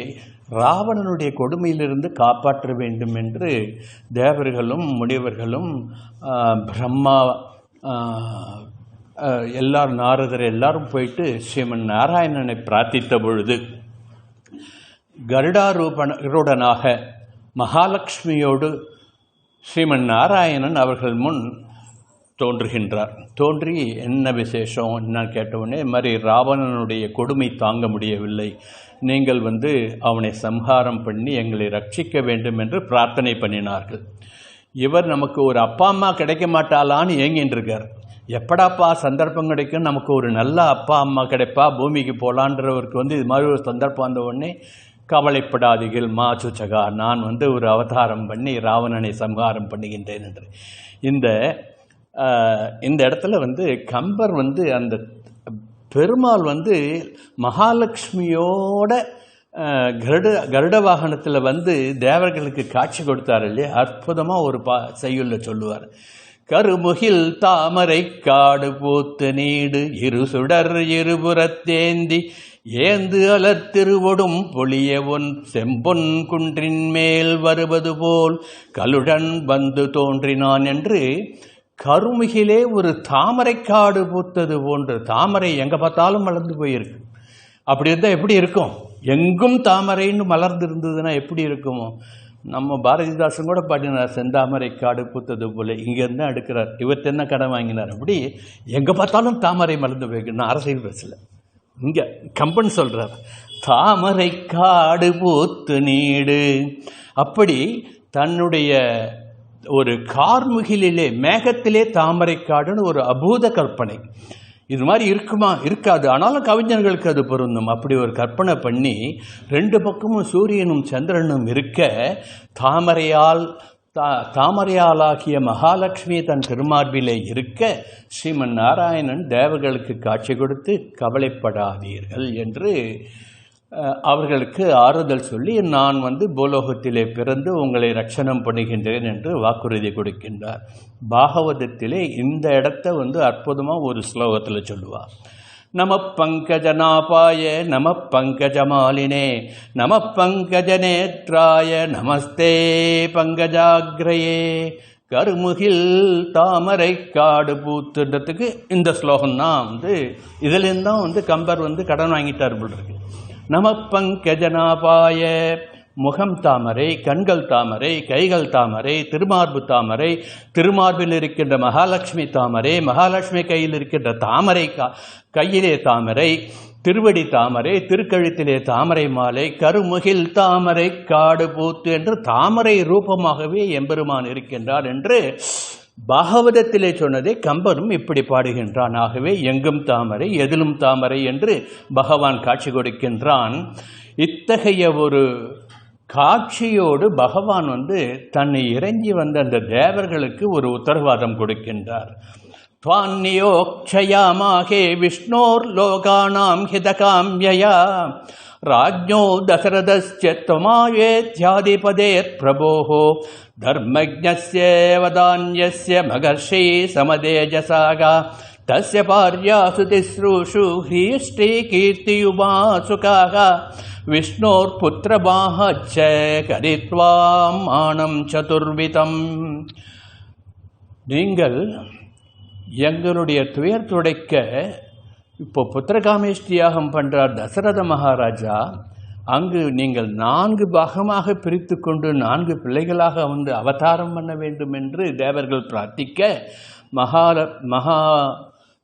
ராவணனுடைய கொடுமையிலிருந்து காப்பாற்ற வேண்டும் என்று தேவர்களும் முனிவர்களும் பிரம்மா எல்லாரும் நாரதர் எல்லாரும் போயிட்டு ஸ்ரீமன் நாராயணனை பிரார்த்தித்த பொழுது கருடாரூபணருடனாக மகாலட்சுமியோடு ஸ்ரீமன் நாராயணன் அவர்கள் முன் தோன்றுகின்றார். தோன்றி என்ன விசேஷம் என்ன கேட்டவுடனே மாதிரி ராவணனுடைய கொடுமை தாங்க முடியவில்லை, நீங்கள் அவனை சம்ஹாரம் பண்ணி எங்களை ரட்சிக்க வேண்டும் என்று பிரார்த்தனை பண்ணினார்கள். இவர் நமக்கு ஒரு அப்பா அம்மா கிடைக்க மாட்டாளான்னு ஏங்கின்றிருக்கார். எப்படாப்பா சந்தர்ப்பம் கிடைக்கும், நமக்கு ஒரு நல்ல அப்பா அம்மா கிடைப்பா, பூமிக்கு போகலான்றவருக்கு இது மாதிரி ஒரு சந்தர்ப்பம் வந்த உடனே கவலைப்படாதீர்கள் மா சுச்சகா, நான் ஒரு அவதாரம் பண்ணி ராவணனை சம்ஹாரம் பண்ணுகின்றேன் என்று. இந்த இடத்துல கம்பர் அந்த பெருமாள் மகாலட்சுமியோட கருட வாகனத்தில் தேவர்களுக்கு காட்சி கொடுத்தார் இல்லையா, அற்புதமாக ஒரு செய்யுள்ள சொல்லுவார். கருமுகில் தாமரை காடு பூத்து நீடு இரு சுடர் இருபுறத்தேந்தி ஏந்து அலர் திருவொடும் பொழிய ஒன் செம்பொன் குன்றின் மேல் வருவது போல் கலுடன் தோன்றினான் என்று கருமுகிலே ஒரு தாமரைக்காடு பூத்தது போன்று. தாமரை எங்கே பார்த்தாலும் மலர்ந்து போயிருக்கு. அப்படி இருந்தால் எப்படி இருக்கும்? எங்கும் தாமரைன்னு மலர்ந்து இருந்ததுன்னா எப்படி இருக்குமோ? நம்ம பாரதிதாசன் கூட பாடினார், செந்தாமரை காடு பூத்தது போல. இங்கேருந்து தான் எடுக்கிறார். இவர்கிட்ட என்ன கடன் வாங்கினார்? அப்படி எங்கே பார்த்தாலும் தாமரை மலர்ந்து போயிருக்கு. நான் அரசியல் பேசல, இங்கே கம்பன் சொல்கிறார், தாமரை காடு பூத்து நீடு. அப்படி தன்னுடைய ஒரு கார்முகிலே மேகத்திலே தாமரைக்காடுன்னு ஒரு அபூத கற்பனை. இது மாதிரி இருக்குமா? இருக்காது. ஆனாலும் கவிஞர்களுக்கு அது பொருந்தும். அப்படி ஒரு கற்பனை பண்ணி ரெண்டு பக்கமும் சூரியனும் சந்திரனும் இருக்க தாமரையாலாகிய மகாலட்சுமி தன் திருமார்பிலே இருக்க ஸ்ரீமன் நாராயணன் தேவர்களுக்கு காட்சி கொடுத்து கவலைப்படாதீர்கள் என்று அவர்களுக்கு ஆறுதல் சொல்லி, நான் பூலோகத்திலே பிறந்து உங்களை ரட்சணம் பண்ணுகின்றேன் என்று வாக்குறுதி கொடுக்கின்றார். பாகவதத்திலே இந்த இடத்த அற்புதமாக ஒரு ஸ்லோகத்தில் சொல்லுவார். நம பங்கஜநாபாய நம பங்கஜமாலினே நம பங்கஜநேத்ராய நமஸ்தே பங்கஜாக்ரயே. கருமுகில் தாமரை காடு பூத்துன்றதுக்கு இந்த ஸ்லோகம்தான் இதுலேருந்து தான் கம்பர் கடன் வாங்கிட்டார் போல் இருக்கு. நம பங்கஜநாபாய, முகம் தாமரை, கண்கள் தாமரை, கைகள் தாமரை, திருமார்பு தாமரை, திருமார்பில் இருக்கின்ற மகாலட்சுமி தாமரை, மகாலட்சுமி கையில் இருக்கின்ற தாமரை கையிலே தாமரை, திருவடி தாமரை, திருக்கழுத்திலே தாமரை மாலை, கருமுகில் தாமரை காடு பூத்து என்று தாமரை ரூபமாகவே எம்பெருமான் இருக்கின்றார் என்று பாகவதத்திலே சொன்னதை கம்பனும் இப்படி பாடுகின்றான். ஆகவே எங்கும் தாமரை எதிலும் தாமரை என்று பகவான் காட்சி கொடுக்கின்றான். இத்தகைய ஒரு காட்சியோடு பகவான் தன்னை இறங்கி வந்த அந்த தேவர்களுக்கு ஒரு உத்தரவாதம் கொடுக்கின்றார். त्वान्योक्षयामाहे विष्णोर्लोकानां हितकाम्यया राज्ञो दशरथश्च त्वमावेत्यादिपदेर्प्रभोः धर्मज्ञस्य वदान्यस्य महर्षि समतेजसागा तस्य पार्यासु तिस्रूषु ह्रीष्टिकीर्तियुमासुकाः विष्णोर्पुत्रमाहच्च करित्वा मानं चतुर्विधम्. நீங்கள் எங்களுடைய துயர் துடைக்க இப்போ புத்திரகாமேஷ்டியாகம் பண்ணுறார் தசரத மகாராஜா. அங்கு நீங்கள் 4 பாகமாக பிரித்து கொண்டு 4 பிள்ளைகளாக அவதாரம் பண்ண வேண்டும் என்று தேவர்கள் பிரார்த்திக்க மகா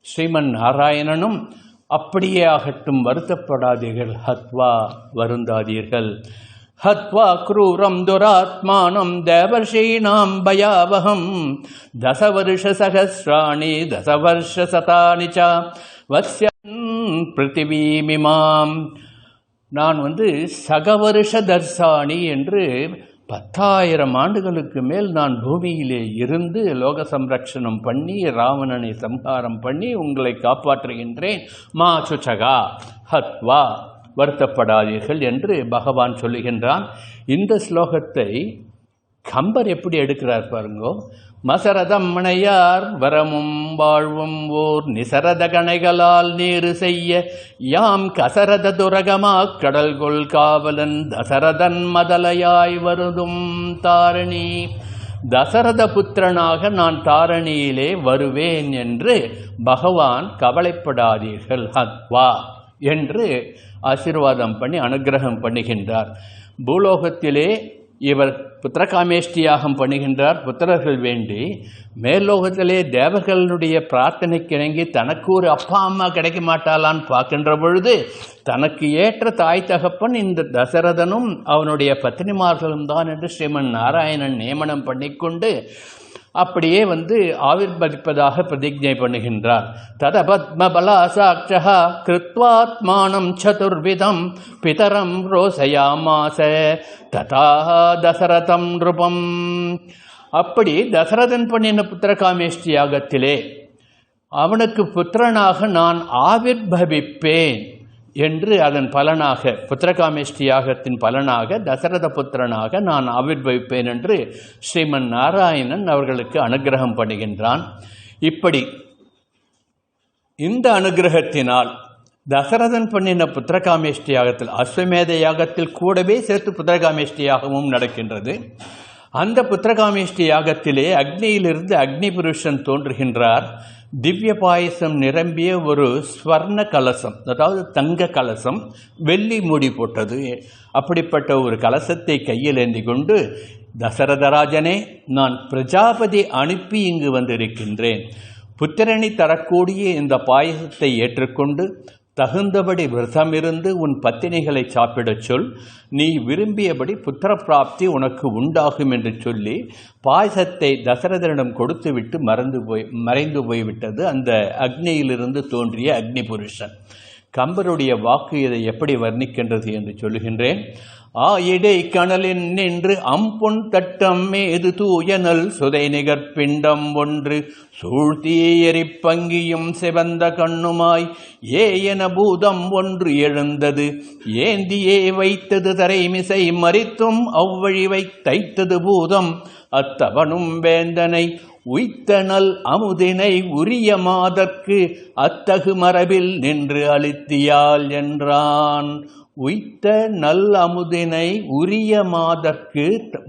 ஸ்ரீமன் நாராயணனும் அப்படியே ஆகட்டும், வருத்தப்படாதீர்கள், ஹத்வா வருந்தாதீர்கள், ஹத்வா க்ரூரம் துராத்மானம் தேவர்ஷீணாம் பயாவகம் தசவருஷ சகஸ்ராணி தசவர்ஷ சதானி ச வஸ்யன் பிருத்திவீமிமாம். நான் சகவருஷ தர்சாணி என்று 10,000 ஆண்டுகளுக்கு மேல் நான் பூமியிலே இருந்து லோக சம்ரக்ஷணம் பண்ணி ராவணனை சம்ஹாரம் பண்ணி உங்களை காப்பாற்றுகின்றேன். மா சுச்சகா ஹத்வா, வருத்தப்படாதீர்கள் என்று பகவான் சொல்லுகின்றான். இந்த ஸ்லோகத்தை கம்பர் எப்படி எடுக்கிறார் பாருங்கோ. மசரதம் மணையார் வரமும் வாழ்வும் ஓர் நிசரத கணைகளால் நீரு செய்ய யாம் கசரத துரகமா கடல்கொள் காவலன் தசரதன் மதலையாய் வருதும் தாரணி. தசரத புத்திரனாக நான் தாரணியிலே வருவேன் என்று பகவான் கவலைப்படாதீர்கள் வா என்று ஆசீர்வாதம் பண்ணி அனுகிரகம் பண்ணுகின்றார். பூலோகத்திலே இவர் புத்திரகாமேஷ்டியாகம் பண்ணுகின்றார் புத்திரர்கள் வேண்டி. மேல்லோகத்திலே தேவர்களுடைய பிரார்த்தனைக்கு இணங்கி தனக்கு ஒரு அப்பா அம்மா கிடைக்க மாட்டாளான்னு பார்க்கின்ற பொழுது தனக்கு ஏற்ற தாய் தகப்பன் இந்த தசரதனும் அவனுடைய பத்தினிமார்களும் தான் என்று ஸ்ரீமன் நாராயணன் நியமனம் பண்ணிக்கொண்டு அப்படியே ஆவிர்வதிப்பதாக பிரதிஜை பண்ணுகின்றார். தத பத்மபலா சாட்சா கிருத்வாத்மானம் சதுர்விதம் பிதரம் ரோசயாமாச ததா தசரதம் நிருபம். அப்படி தசரதன் பண்ணின புத்திரகாமேஷ்டி யாகத்திலே அவனுக்கு புத்திரனாக நான் ஆவிர்வவிப்பேன் என்று அதன் பலனாக புத்திரகாமேஷ்டி யாகத்தின் பலனாக தசரத புத்திரனாக நான் ஆவிர்வவிப்பேன் என்று ஸ்ரீமன் நாராயணன் அவர்களுக்கு அனுகிரகம் பண்ணுகின்றான். இப்படி இந்த அனுகிரகத்தினால் தசரதன் பண்ணின புத்திரகாமேஷ்டி யாகத்தில் அஸ்வமேத யாகத்தில் கூடவே சேர்த்து புத்திரகாமேஷ்டி யாகமும் நடக்கின்றது. அந்த புத்திரகாமேஷ்டி யாகத்திலே அக்னியிலிருந்து அக்னி புருஷன் தோன்றுகின்றார். திவ்ய பாயசம் நிரம்பிய ஒரு ஸ்வர்ண கலசம், அதாவது தங்க கலசம், வெள்ளி மூடி போட்டது. அப்படிப்பட்ட ஒரு கலசத்தை கையில் ஏந்தி கொண்டு, தசரதராஜனே, நான் பிரஜாபதி அனுப்பி இங்கு வந்திருக்கின்றேன். புத்திரனை தரக்கூடிய இந்த பாயசத்தை ஏற்றுக்கொண்டு தகுந்தபடி விரதமிருந்து உன் பத்தினிகளை சாப்பிடச் சொல். நீ விரும்பியபடி புத்திர பிராப்தி உனக்கு உண்டாகும் என்று சொல்லி பாயசத்தை தசரதனிடம் கொடுத்துவிட்டு மறைந்து போய்விட்டது அந்த அக்னியிலிருந்து தோன்றிய அக்னி புருஷன். கம்பருடைய வாக்கு இதை எப்படி வர்ணிக்கின்றது என்று சொல்லுகின்றேன். ஆயிடை கணலின் நின்று அம்பொன் தட்டம் மேது தூயனல் சுதை நிகர்பிண்டம் ஒன்று சூழ்த்தியெறிப் பங்கியும் சிவந்த கண்ணுமாய் ஏயன பூதம் ஒன்று எழுந்தது ஏந்தியே வைத்தது தரைமிசை மறித்தும் அவ்வழி தைத்தது பூதம் அத்தவனும் வேந்தனை உய்த்தனல் அமுதினை உரிய மாதற்கு அத்தகு மரபில் நின்று அளித்தியால் என்றான். உய்த்த நல் அமுதினை உரிய மாதற்கு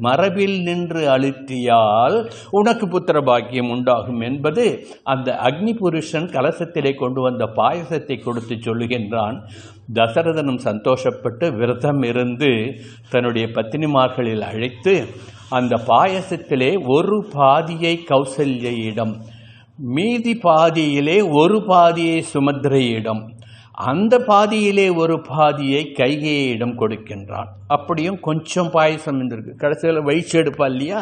மரபில் நின்று அழுத்தியால் உனக்கு புத்திர பாக்கியம் உண்டாகும் என்பது அந்த அக்னி புருஷன் கலசத்திலே கொண்டு வந்த பாயசத்தை கொடுத்து சொல்லுகின்றான். தசரதனும் சந்தோஷப்பட்டு விரதம் இருந்து தன்னுடைய பத்தினிமார்களில் அழைத்து அந்த பாயசத்திலே ஒரு பாதியை கௌசல்யிடம், மீதி பாதியிலே ஒரு பாதியை சுமத்ரையிடம், அந்த பாதியிலே ஒரு பாதியை கைகேயிடம் கொடுக்கின்றான். அப்படியும் கொஞ்சம் பாயசம் இருந்திருக்கு, கடைசியில் வயிற்று எடுப்பா இல்லையா,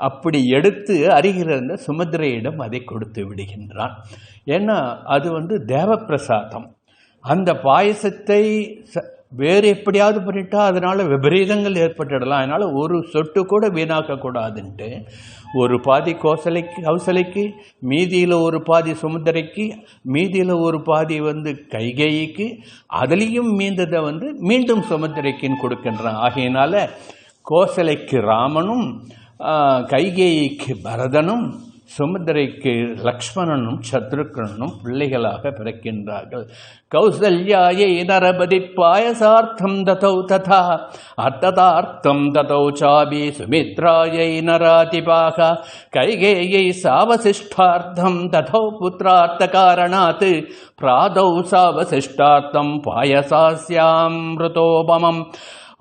அப்படி எடுத்து அருகில் இருந்த சுமத்ரையிடம் அதை கொடுத்து விடுகின்றான். ஏன்னா அது தேவப்பிரசாதம். அந்த பாயசத்தை வேறு எப்படியாவது பண்ணிட்டா அதனால் விபரீதங்கள் ஏற்பட்டுடலாம். அதனால் ஒரு சொட்டு கூட வீணாக்கக்கூடாதுன்ட்டு ஒரு பாதி கௌசலைக்கு, மீதியில் ஒரு பாதி சுமத்ரைக்கு, மீதியில் ஒரு பாதி கைகேயிக்கு, அதுலேயும் மீந்ததை மீண்டும் சுமத்ரைக்குன்னு கொடுக்கின்றான். ஆகையினால கோசலைக்கு ராமனும், கைகேயிக்கு பரதனும், சுமத்ரைக்கு லக்ஷ்மணனும் சத்ருக்னனும் பிள்ளைகளாக பிறக்கின்றார்கள். கௌசல்யாயை நரபதி பாயசார்த்தம் ததௌ ததா அர்த்ததார்த்தம் ததௌ சாபி சுமித்ராயை நராதிபாக கைகேயை சாவசிஷ்டார்த்தம் ததௌ புத்திரார்த்த காரணாத் பிராதௌ சாவசிஷ்டார்த்தம் பாயசாஸ்யாம்ருதோபமம்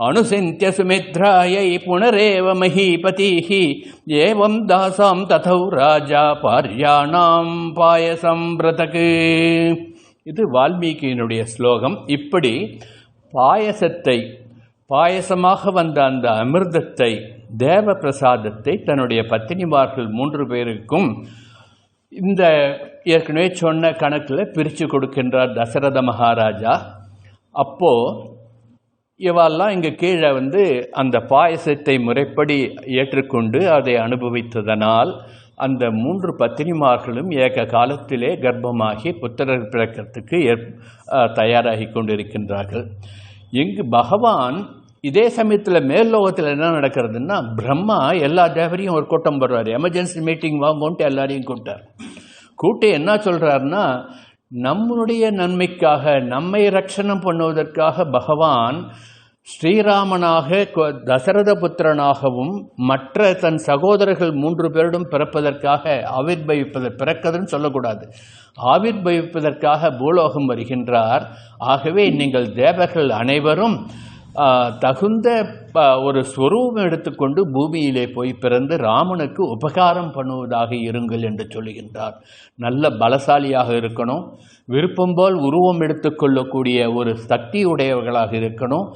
அனுசிந்திய சுமித்ராயை புனரேவ மஹீபதிஹ ஏவம் தாசாம் ததௌ ராஜா பார்யாணாம் பாயசம் பிரதகு. இது வால்மீகியினுடைய ஸ்லோகம். இப்படி பாயசமாக வந்த அந்த அமிர்தத்தை, தேவ பிரசாதத்தை தன்னுடைய பத்தினிமார்கள் 3 பேருக்கும் இந்த ஏற்கனவே சொன்ன கணக்கில் பிரித்து கொடுக்கின்றார் தசரத மகாராஜா. அப்போது இவெல்லாம் இங்கே கீழே அந்த பாயசத்தை முறைப்படி ஏற்றுக்கொண்டு அதை அனுபவித்ததனால் அந்த 3 பத்தினிமார்களும் ஏக காலத்திலே கர்ப்பமாகி புத்திரர் பிறக்கிறதுக்கு தயாராகி கொண்டிருக்கின்றார்கள். இங்கு பகவான் இதே சமயத்தில் மேல் லோகத்தில் என்ன நடக்கிறதுன்னா, பிரம்மா எல்லா தேவரையும் ஒரு கூட்டம் போடுறாரு. எமர்ஜென்சி மீட்டிங் வாங்கோன்ட்டு எல்லாரையும் கூப்பிட்டு என்ன சொல்கிறாருன்னா, நம்முடைய நன்மைக்காக, நம்மை ரட்சணம் பண்ணுவதற்காக பகவான் ஸ்ரீராமனாக தசரத புத்திரனாகவும் மற்ற தன் சகோதரர்கள் 3 பேரிடம் பிறப்பதற்காக பிறக்கதுன்னு சொல்லக்கூடாது, ஆவிர்பவிப்பதற்காக பூலோகம் வருகின்றார். ஆகவே நீங்கள் தேவர்கள் அனைவரும் தகுந்த ஒரு ஸ்வரூபம் எடுத்துக்கொண்டு பூமியிலே போய் பிறந்து ராமனுக்கு உபகாரம் பண்ணுவதாக இருங்கள் என்று சொல்லுகின்றார். நல்ல பலசாலியாக இருக்கணும், விருப்பம் போல் உருவம் எடுத்துக்கொள்ளக்கூடிய ஒரு சக்தி உடையவர்களாக இருக்கணும்,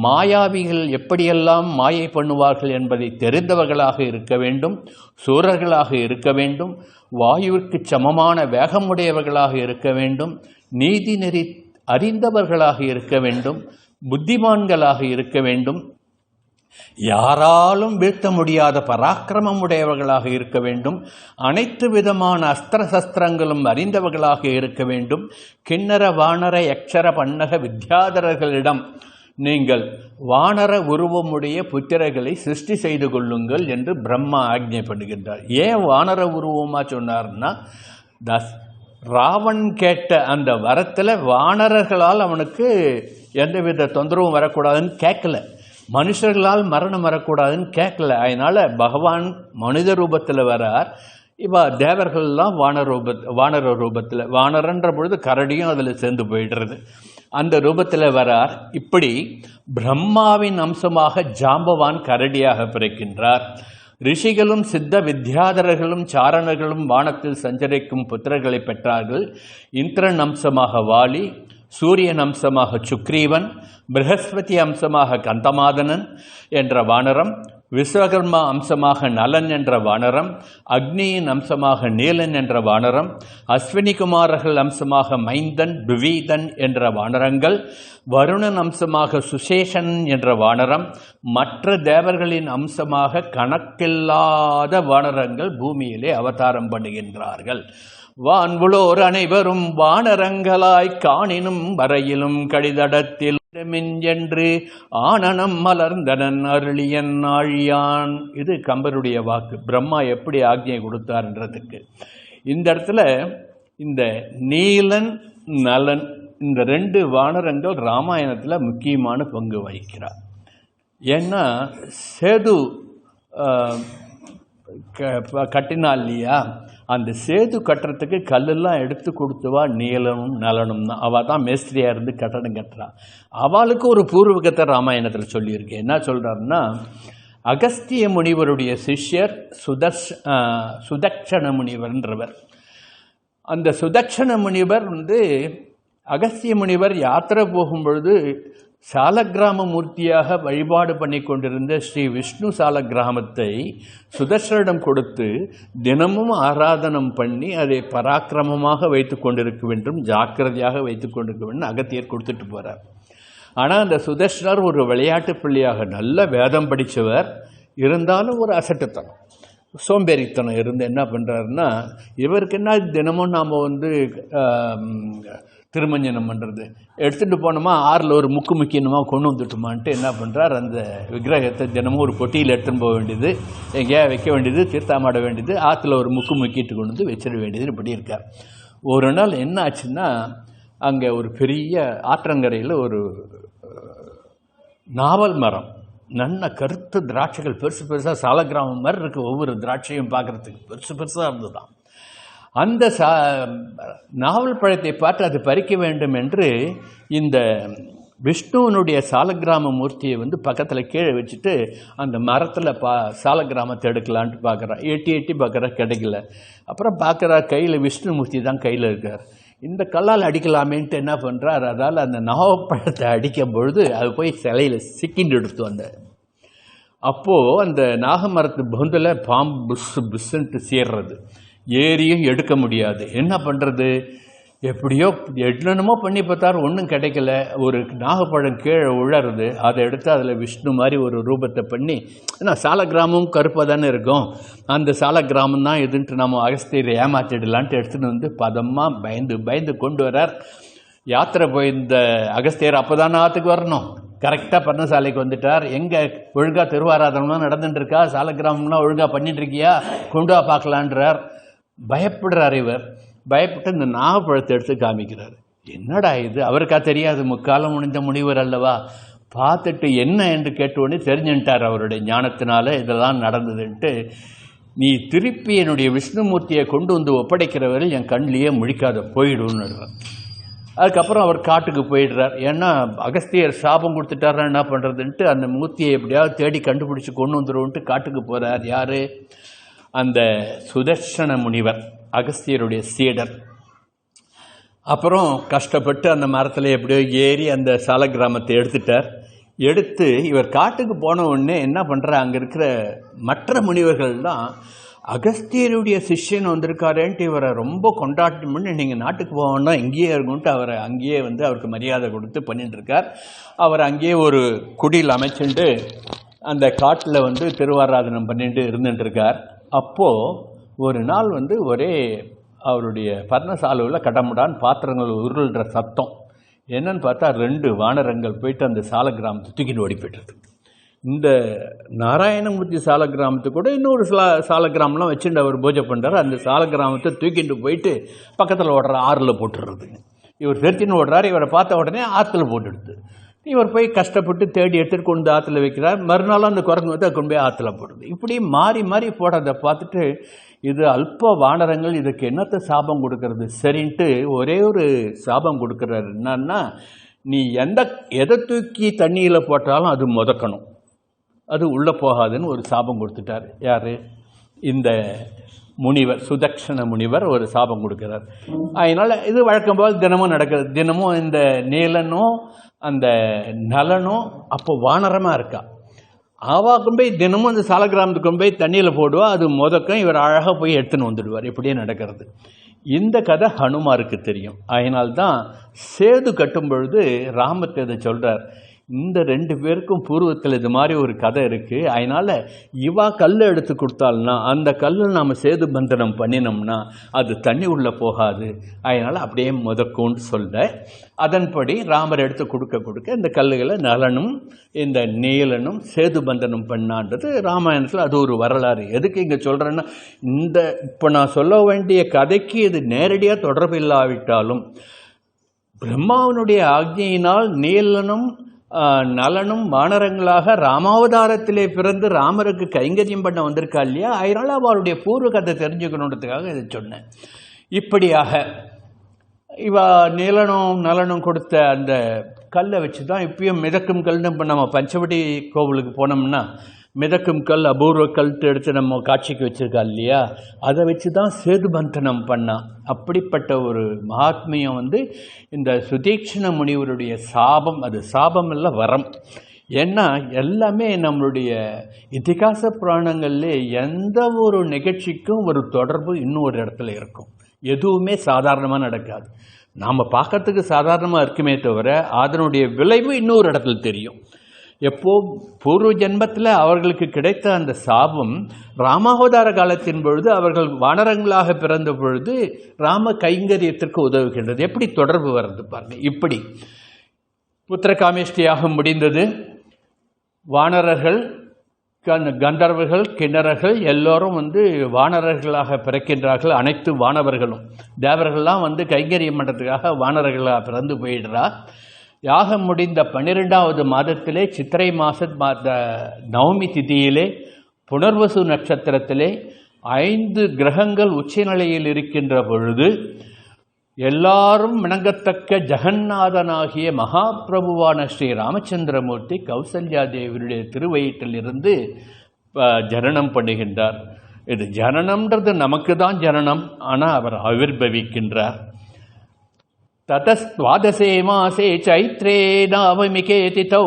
மாயாவிகள் எப்படியெல்லாம் மாயை பண்ணுவார்கள் என்பதை தெரிந்தவர்களாக இருக்க வேண்டும், சூரர்களாக இருக்க வேண்டும், வாயுவிற்கு சமமான வேகமுடையவர்களாக இருக்க வேண்டும், நீதி நெறி அறிந்தவர்களாக இருக்க வேண்டும், புத்திமான்களாக இருக்க வேண்டும், யாராலும் வீழ்த்த முடியாத பராக்கிரமம் உடையவர்களாக இருக்க வேண்டும், அனைத்து விதமான அஸ்திர சஸ்திரங்களும் அறிந்தவர்களாக இருக்க வேண்டும், கிண்ணற வானர யக்ஷர பன்னக வித்யாதரர்களிடம் நீங்கள் வானர உருவமுடைய புத்திரர்களை சிருஷ்டி செய்து கொள்ளுங்கள் என்று பிரம்மா ஆக்ஞை பண்ணுகின்றார். ஏன் வானர உருவமாக சொன்னார்னா, ராவன் கேட்ட அந்த வரத்தில் வானரர்களால் அவனுக்கு எந்தவித தொந்தரவும் வரக்கூடாதுன்னு கேட்கல, மனுஷர்களால் மரணம் வரக்கூடாதுன்னு கேட்கல. அதனால் பகவான் மனித ரூபத்தில் வரார். இப்போ தேவர்கள்லாம் வானர ரூபத்தில், வானரன்ற பொழுது கரடியும் அதில் சேர்ந்து போயிடுறது, அந்த ரூபத்தில் வரார். இப்படி பிரம்மாவின் அம்சமாக ஜாம்பவான் கரடியாக பிறக்கின்றார். ரிஷிகளும் சித்த வித்யாதரர்களும் சாரணர்களும் வானத்தில் சஞ்சரிக்கும் புத்திரர்களை பெற்றார்கள். இந்திரன் அம்சமாக வாலி, சூரியன் அம்சமாக சுக்ரீவன், ப்ரஹஸ்பதி அம்சமாக கந்தமாதனன் என்ற வானரம், விஸ்வகர்மா அம்சமாக நலன் என்ற வானரம், அக்னியின் அம்சமாக நீலன் என்ற வானரம், அஸ்வினி குமாரர்கள் அம்சமாக மைந்தன் துவீதன் என்ற வானரங்கள், வருணன் அம்சமாக சுசேஷன் என்ற வானரம், மற்ற தேவர்களின் அம்சமாக கணக்கில்லாத வானரங்கள் பூமியிலே அவதாரம் பண்ணுகின்றார்கள். வான்புலோர் அனைவரும் வானரங்களாய் காணினும் வரையிலும் கடிதடத்தில் என்று ஆனனம் மலர்ந்தனன் அருளியன் ஆழியான். இது கம்பருடைய வாக்கு. பிரம்மா எப்படி ஆக்ஞை கொடுத்தார்ன்றதுக்கு இந்த இடத்துல இந்த நீலன் நலன் இந்த 2 வானரங்கள் ராமாயணத்தில் முக்கியமான பங்கு வகிக்கிறார். ஏன்னா சேது கட்டினா இல்லையா, அந்த சேது கட்டுறதுக்கு கல்லெல்லாம் எடுத்து கொடுத்துவா நீலனும் நலனும் தான். அவள் தான் மேஸ்திரியாக இருந்து கட்டடம் கட்டுறான். அவளுக்கு ஒரு பூர்வகத்தை ராமாயணத்தில் சொல்லியிருக்கேன். என்ன சொல்கிறாருன்னா, அகஸ்திய முனிவருடைய சிஷ்யர் சுதக்ஷண முனிவர்ன்றவர். அந்த சுதக்ஷண முனிவர் அகஸ்திய முனிவர் யாத்திரை போகும்பொழுது சாலக்கிராம மூர்த்தியாக வழிபாடு பண்ணி கொண்டிருந்த ஸ்ரீ விஷ்ணு சாலக்கிராமத்தை சுதர்சனிடம் கொடுத்து தினமும் ஆராதனம் பண்ணி அதை பராக்கிரமமாக வைத்து கொண்டிருக்க வேண்டும், ஜாக்கிரதையாக வைத்து கொண்டிருக்க வேண்டும் அகத்தியர் கொடுத்துட்டு போகிறார். ஆனால் அந்த சுதர்சனர் ஒரு விளையாட்டு பிள்ளையாக நல்ல வேதம் படித்தவர், இருந்தாலும் ஒரு அசட்டுத்தனம், சோம்பேறித்தனம் இருந்து என்ன பண்ணுறாருன்னா, இவருக்கு என்ன தினமும் நாம் திருமஞ்சனம் பண்ணுறது, எடுத்துகிட்டு போனோமா ஆறில் ஒரு முக்கியமாக கொண்டு வந்துட்டோமான்ட்டு என்ன பண்ணுறார், அந்த விக்கிரகத்தை தினமும் ஒரு பொட்டியில் எடுத்துன்னு போக வேண்டியது, எங்கேயா வைக்க வேண்டியது, தீர்த்தாமாட வேண்டியது, ஆற்றுல ஒரு முக்கிட்டு கொண்டு வந்து வச்சிட வேண்டியது, இப்படி இருக்கார். ஒரு நாள் என்ன ஆச்சுன்னா, அங்கே ஒரு பெரிய ஆற்றங்கரையில் ஒரு நாவல் மரம், நல்ல கருத்து திராட்சைகள் பெருசு பெருசாக சாலக்கிராமம் மாதிரி இருக்குது, ஒவ்வொரு திராட்சையும் பார்க்குறதுக்கு பெருசு பெருசாக இருந்துதான். அந்த நாவல் பழத்தை பார்த்து அது பறிக்க வேண்டும் என்று இந்த விஷ்ணுவனுடைய சாலக்கிராம மூர்த்தியை பக்கத்தில் கீழே வச்சுட்டு அந்த மரத்தில் சாலக்கிராமத்தை எடுக்கலான்ட்டு பார்க்குறான். எட்டி பார்க்குறா, கிடைக்கல. அப்புறம் பார்க்குறா, கையில் விஷ்ணு மூர்த்தி தான் கையில் இருக்கார். இந்த கல்லால் அடிக்கலாமேன்ட்டு என்ன பண்ணுறார், அதால் அந்த நாவப்பழத்தை அடிக்கும் பொழுது அது போய் சிலையில் சிக்கிண்டு எடுத்து வந்தார். அப்போது அந்த நாகமரத்து பொந்தில் பாம்பு புஸ்ஸுன்ட்டு சேர்றது, ஏறியும் எடுக்க முடியாது. என்ன பண்ணுறது, எப்படியோ என்னென்னமோ பண்ணி பார்த்தாரு, ஒன்றும் கிடைக்கல. ஒரு நாகப்பழம் கீழே உழறது, அதை எடுத்து அதில் விஷ்ணு மாதிரி ஒரு ரூபத்தை பண்ணி, ஏன்னா சாலக்கிராமம் கருப்பாக தானே இருக்கும், அந்த சாலக்கிராமம் தான் எதுன்ட்டு நம்ம அகஸ்தியரை ஏமாற்றிடலான்ட்டு எடுத்துகிட்டு பதமாக பயந்து கொண்டு வரார். யாத்திரை போய் இந்த அகஸ்தியர் அப்போ தானே ஆற்றுக்கு வரணும், கரெக்டாக பர்ணசாலைக்கு வந்துட்டார். எங்கே ஒழுங்காக திருவாராதனம்லாம் நடந்துட்டு இருக்கா, சாலக்கிராமம்லாம் ஒழுங்காக பண்ணிட்டு இருக்கியா, கொண்டு வா பார்க்கலான்றார். பயப்படுறார் இவர். பயப்பட்டு இந்த நாகப்பழத்தை எடுத்து காமிக்கிறார். என்னடா இது, அவருக்கா தெரியாது, முக்காலம் முடிந்த முனிவர் அல்லவா. பார்த்துட்டு என்ன என்று கேட்டோடனே தெரிஞ்சுட்டார் அவருடைய ஞானத்தினால இதெல்லாம் நடந்ததுன்ட்டு. நீ திருப்பி என்னுடைய விஷ்ணுமூர்த்தியை கொண்டு வந்து ஒப்படைக்கிறவர்கள் என் கண்ணிலேயே முழிக்காத போயிடுன்னு. அதுக்கப்புறம் அவர் காட்டுக்கு போயிடுறார். ஏன்னா அகஸ்தியர் சாபம் கொடுத்துட்டாரா என்ன பண்ணுறதுன்ட்டு அந்த மூர்த்தியை எப்படியாவது தேடி கண்டுபிடிச்சி கொண்டு வந்துடுவோன்ட்டு காட்டுக்கு போகிறார். யார்? அந்த சுதர்சன முனிவர், அகஸ்தியருடைய சீடர். அப்புறம் கஷ்டப்பட்டு அந்த மரத்தில் எப்படியோ ஏறி அந்த சால கிராமத்தை எடுத்து இவர் காட்டுக்கு போன உடனே என்ன பண்ணுற, அங்கே இருக்கிற மற்ற முனிவர்கள்லாம் அகஸ்தியருடைய சிஷ்யன் வந்திருக்காரேன்ட்டு இவரை ரொம்ப கொண்டாட்டம் பண்ணி நீங்கள் நாட்டுக்கு போவோன்னா இங்கேயே இருக்குன்ட்டு அவரை அங்கேயே அவருக்கு மரியாதை கொடுத்து பண்ணிட்டுருக்கார். அவர் அங்கேயே ஒரு குடியில் அமைச்சுட்டு அந்த காட்டில் திருவாராதனம் பண்ணிட்டு இருந்துட்டுருக்கார். அப்போது ஒரு நாள் ஒரே அவருடைய பர்ணசாலையில் கடமுடான் பாத்திரங்கள் உருள்ற சத்தம். என்னன்னு பார்த்தா 2 வானரங்கள் போயிட்டு அந்த சால கிராமத்தை தூக்கிட்டு ஓடி போய்ட்டுருக்கு. இந்த நாராயணமூர்த்தி சால கிராமத்துக்கு கூட இன்னொரு சால கிராமம்லாம் வச்சுட்டு அவர் பூஜை பண்ணுறாரு. அந்த சால கிராமத்தை தூக்கிட்டு போயிட்டு பக்கத்தில் ஓடுற ஆறில் போட்டுடுறது. இவர் தெரிச்சின்னு ஓடுறாரு. இவரை பார்த்த உடனே ஆற்றுல போட்டுடுது. இவர் போய் கஷ்டப்பட்டு தேடி எடுத்துகிட்டு கொண்டு ஆற்றுல வைக்கிறார். மறுநாளும் அந்த குரங்கு கொண்டு போய் ஆற்றுல போடுறது. இப்படி மாறி மாறி போடுறதை பார்த்துட்டு இது அல்ப வானரங்கள், இதுக்கு என்னத்தை சாபம் கொடுக்கறது சரின்ட்டு ஒரே ஒரு சாபம் கொடுக்குறாரு. என்னன்னா, நீ எதை தூக்கி தண்ணியில் போட்டாலும் அது முதக்கணும், அது உள்ளே போகாதுன்னு ஒரு சாபம் கொடுத்துட்டார். யார்? இந்த முனிவர், சுதக்ஷண முனிவர் ஒரு சாபம் கொடுக்குறார். அதனால் இது வழக்கம் போல் தினமும் நடக்கிறது. தினமும் இந்த நீலனும் அந்த நலனும் அப்போ வானரமாக இருக்கா. ஆவா கொண்டு போய் தினமும் அந்த சால கிராமத்துக்கு கொண்டு போய் தண்ணியில் போடுவா, அது முதக்கம் இவர் அழகாக போய் எடுத்துன்னு வந்துடுவார். இப்படியே நடக்கிறது. இந்த கதை ஹனுமாருக்கு தெரியும். அதனால்தான் சேது கட்டும் பொழுது ராமத்தை இதை சொல்கிறார். இந்த 2 பேருக்கும் பூர்வத்தில் இது மாதிரி ஒரு கதை இருக்குது. அதனால் இவா கல்லை எடுத்து கொடுத்தாள்னா அந்த கல்லில் நாம் சேது பந்தனம் பண்ணினோம்னா அது தண்ணி உள்ளே போகாது. அதனால் அப்படியே முதக்கும்னு சொல்ல அதன்படி ராமர் எடுத்து கொடுக்க இந்த கல்லுகளை நலனும் இந்த நீலனும் சேது பந்தனம் பண்ணான்றது ராமாயணத்தில் அது ஒரு வரலாறு. எதுக்கு இங்கே சொல்கிறேன்னா, இப்போ நான் சொல்ல வேண்டிய கதைக்கு இது நேரடியாக தொடர்பு இல்லாவிட்டாலும் பிரம்மாவனுடைய ஆக்ஞையினால் நீலனும் நலனும் வானரங்களாக ராமாவதாரத்திலே பிறந்து ராமருக்கு கைங்கரியம் பண்ண வந்திருக்கா இல்லையா. அதனால் அவருடைய பூர்வ கதை தெரிஞ்சுக்கணுன்றதுக்காக இதை சொன்னேன். இப்படியாக இவ நீலனும் நலனும் கொடுத்த அந்த கல்லை வச்சு தான் இப்பயும் மிதக்கும் கல்னு. இப்போ நம்ம பஞ்சவடி கோவிலுக்கு போனோம்னா மிதக்கும் கல், அபூர்வ கல்ட்டு எடுத்து நம்ம காட்சிக்கு வச்சுருக்கா இல்லையா, அதை வச்சு தான் சேது பந்தனம் பண்ணான். அப்படிப்பட்ட ஒரு மகாத்மியம் இந்த சுதீக்ஷண முனிவருடைய சாபம். அது சாபம் இல்லை, வரம். ஏன்னா எல்லாமே நம்மளுடைய இதிகாச புராணங்கள்லே எந்த ஒரு நிகழ்ச்சிக்கும் ஒரு தொடர்பு இன்னொரு இடத்துல இருக்கும். எதுவுமே சாதாரணமாக நடக்காது. நாம் பார்க்கறதுக்கு சாதாரணமாக இருக்குமே தவிர அதனுடைய விளைவு இன்னொரு இடத்துல தெரியும். எப்போ பூர்வ ஜென்மத்தில் அவர்களுக்கு கிடைத்த அந்த சாபம் ராமாவதார காலத்தின் பொழுது அவர்கள் வானரங்களாக பிறந்த பொழுது ராம கைங்கரியத்திற்கு உதவுகின்றது. எப்படி தொடர்பு வர்றது பாருங்க. இப்படி புத்திரகாமேஷ்டியாக முடிந்தது. வானரர்கள், கந்தர்வர்கள், கிண்ணறர்கள் எல்லோரும் வானரர்களாக பிறக்கின்றார்கள். அனைத்து வானவர்களும் தேவர்கள்லாம் கைங்கரியம் பண்ணுறதுக்காக வானரர்களாக பிறந்து போயிடுறா. யாகம் முடிந்த 12வது மாதத்திலே சித்திரை மாத நவமி திதியிலே புனர்வசு நட்சத்திரத்திலே 5 கிரகங்கள் உச்சநிலையில் இருக்கின்ற பொழுது எல்லாரும் வணங்கத்தக்க ஜெகநாதனாகிய மகாபிரபுவான ஸ்ரீ ராமச்சந்திரமூர்த்தி கௌசல்யா தேவியுடைய திருவயிற்றிலிருந்து ஜனனம் பண்ணுகின்றார். இது ஜனனம்ன்றது நமக்கு தான் ஜனனம், ஆனால் அவர் ஆவிர்பவிக்கின்றார். ततस्त्वादशे मासे चैत्रे नवमिके तिथौ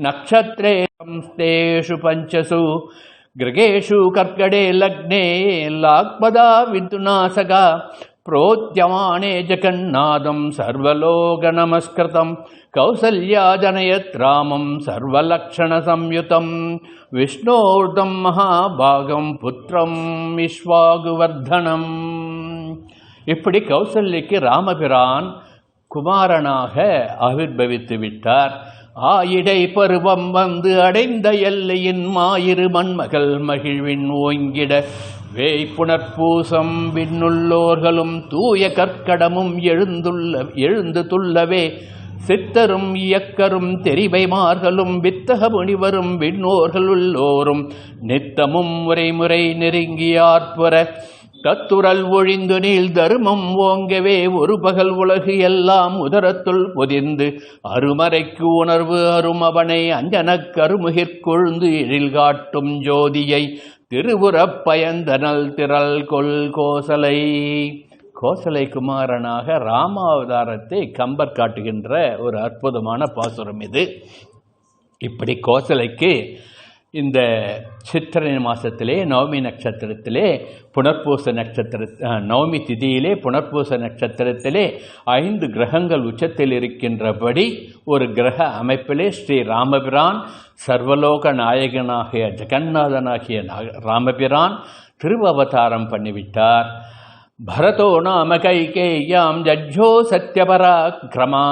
नक्षत्रे संस्थेषु 5सु गृहेषु कर्कटे लग्ने लाक्पदा विद्युनासगा प्रोद्यमाने जगन्नाथं सर्वलोकनमस्कृतं कौसल्या जनयत् रामं सर्वलक्षणसंयुतं विष्णोर्दं महाभागं पुत्रं विश्वागुवर्धनम्. இப்படி கௌசல்யக்கு ராமபிரான் குமாரனாக ஆவிர்பவித்து விட்டார். ஆயிடை பருவம் வந்து அடைந்த எல்லையின் மாயிரு மண்மகள் மகிழ்வின் ஓங்கிட வேய்ப்புணர்பூசம் விண்ணுள்ளோர்களும் தூய கற்கடமும் எழுந்து துள்ளவே சித்தரும் இயக்கரும் தெரிவைமார்களும் வித்தக முனிவரும் விண்ணோர்கள் உள்ளோரும் நித்தமும் முறைமுறை நெருங்கியாற்புற கத்துரல் ஒழிந்து நீள் தருமம் ஓங்கவே ஒரு பகல் உலகு எல்லாம் உதரத்துள் பொதிந்து அருமறைக்கு உணர்வு அருமவனை அஞ்சனக் கருமுகிற்கொழுந்து எழில் காட்டும் ஜோதியை திருவுறப் பயந்தனல் திரள் கொள் கோசலை. கோசலை குமாரனாக ராமாவதாரத்தை கம்பர் காட்டுகின்ற ஒரு அற்புதமான பாசுரம் இது. இப்படி கோசலைக்கு இந்த சித்திரை மாதத்திலே நவமி நட்சத்திரத்திலே புனர்பூச நவமி திதியிலே புனர்பூச நட்சத்திரத்திலே 5 கிரகங்கள் உச்சத்தில் இருக்கின்றபடி ஒரு கிரக அமைப்பிலே ஸ்ரீ ராமபிரான் சர்வலோக நாயகனாகிய ஜெகநாதனாகிய ராமபிரான் திருவவதாரம் பண்ணிவிட்டார். பரதோ நாம கைகேயாம் ஜஜ்ஜோ சத்யபராக்ரமா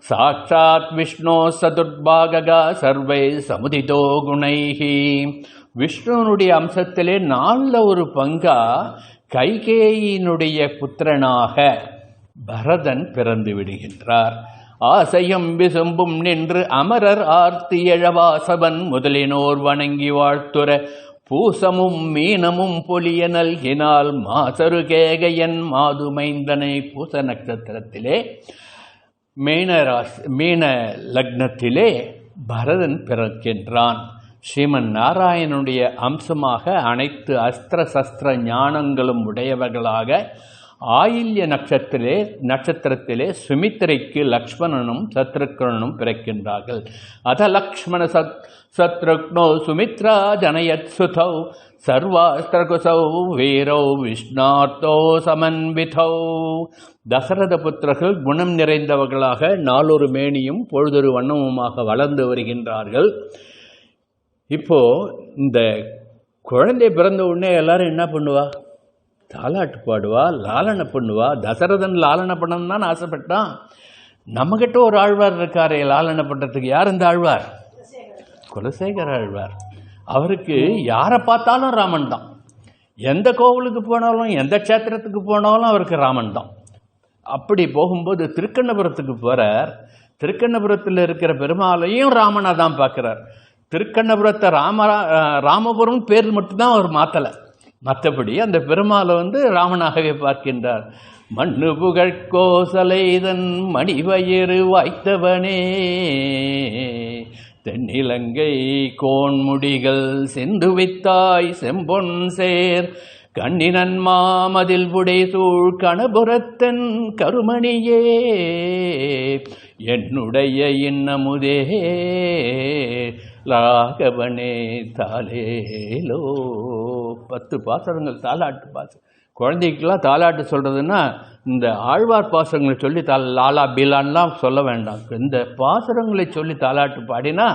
சாட்சாத் விஷ்ணு சதுர்பாகா சர்வை சமுதிதோ குணைஹி. விஷ்ணுனுடைய அம்சத்திலே 4 ஒரு பங்கா கைகேயினுடைய புத்திரனாக பரதன் பிறந்து விடுகின்றார். ஆசையும் விசும்பும் நின்று அமரர் ஆர்த்தி எழவாசவன் முதலினோர் வணங்கி வாழ்த்துற பூசமும் மீனமும் பொலிய நல்கினால் மாசரு கேகையன் மாதுமைந்தனை. பூச நட்சத்திரத்திலே மீன லக்னத்திலே பரதன் பிறக்கின்றான். ஸ்ரீமன் நாராயணனுடைய அம்சமாக அனைத்து அஸ்திர சஸ்திர ஞானங்களும் உடையவர்களாக ஆயில்ய நட்சத்திரத்திலே சுமித்திரைக்கு லக்ஷ்மணனும் சத்ருக்னனும் பிறக்கின்றார்கள். அத லக்ஷ்மண சத்ருக்னோ சுமித்ரா ஜனயத் சுதௌ சர்வாஸ்திரகுசௌ வீரௌ விஷ்ணார்த்தோ சமன்விதௌ. தசரத புத்திரர்கள் குணம் நிறைந்தவர்களாக நாளொரு மேனியும் பொழுதொரு வண்ணமுமாக வளர்ந்து வருகின்றார்கள். இப்போ இந்த குழந்தை பிறந்த உடனே எல்லாரும் என்ன பண்ணுவா? தாலாட்டு பாடுவா, லாலனை பண்ணுவா. தசரதன் லாலனை பண்ணணும் தான் ஆசைப்பட்டான். நம்மகிட்ட ஒரு ஆழ்வார் இருக்காரே லாலனை பண்ணுறதுக்கு. யார் இந்த ஆழ்வார்? குலசேகர ஆழ்வார். அவருக்கு யாரை பார்த்தாலும் ராமன் தான். எந்த கோவிலுக்கு போனாலும் எந்த க்ஷேத்திரத்துக்கு போனாலும் அவருக்கு ராமன் தான். அப்படி போகும்போது திருக்கண்ணபுரத்துக்கு போகிறார். திருக்கண்ணபுரத்தில் இருக்கிற பெருமாளையும் ராமனாக தான் பார்க்குறார். திருக்கண்ணபுரத்தை ராமபுரம் பேர் மட்டும்தான் அவர் மாற்றலை. மற்றபடி அந்த பெருமாளை ராமனாகவே பார்க்கின்றார். மண்ணு புகழ் கோசலைதன் மணிவயிறு வாய்த்தவனே தென்னிலங்கை கோன்முடிகள் செந்துவித்தாய் செம்பொன் சேர் கண்ணினன் மாமதில் புடைசூழ் கணபுரத்தன் கருமணியே என்னுடைய இன்னமுதே லாகவனே தாலேலோ. 10 பாசுரங்கள் தாலாட்டு பாசம். குழந்தைக்கெல்லாம் தாலாட்டு சொல்கிறதுன்னா இந்த ஆழ்வார் பாசுரங்களை சொல்லி லாலா பீலான்லாம் சொல்ல வேண்டாம். இந்த பாசுரங்களை சொல்லி தாலாட்டு பாடினா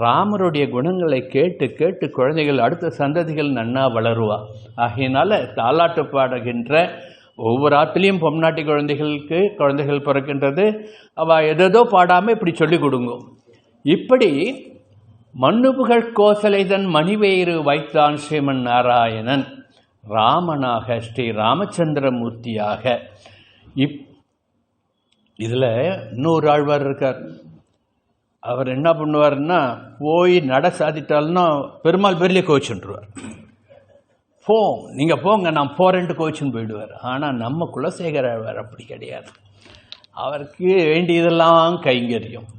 ராமருடைய குணங்களை கேட்டு கேட்டு குழந்தைகள் அடுத்த சந்ததிகள் நன்னா வளருவா. ஆகையினால தாலாட்டு பாடுகின்ற ஒவ்வொரு ஆற்றுலேயும் பொம்நாட்டி குழந்தைகள் பிறக்கின்றது. அவள் எதோ பாடாமல் இப்படி சொல்லி கொடுங்க. இப்படி மண்ணுபுகழ் கோசலைதன் மணிவேறு வைத்தான் ஸ்ரீமன் நாராயணன் ராமனாக ஸ்ரீ ராமச்சந்திரமூர்த்தியாக. இதில் இன்னொரு ஆழ்வார் இருக்கார். அவர் என்ன பண்ணுவார்னா, போய் நட சாதித்தால்னா பெருமாள் பேர்லேயே கோவிச்சுருவார். நீங்கள் போங்க நான் போகிறேன்ட்டு கோவிச்சுன்னு போயிடுவார். ஆனால் நம்ம குலசேகர ஆழ்வார் அப்படி கிடையாது. அவருக்கு வேண்டியதெல்லாம் கைங்கரியம்.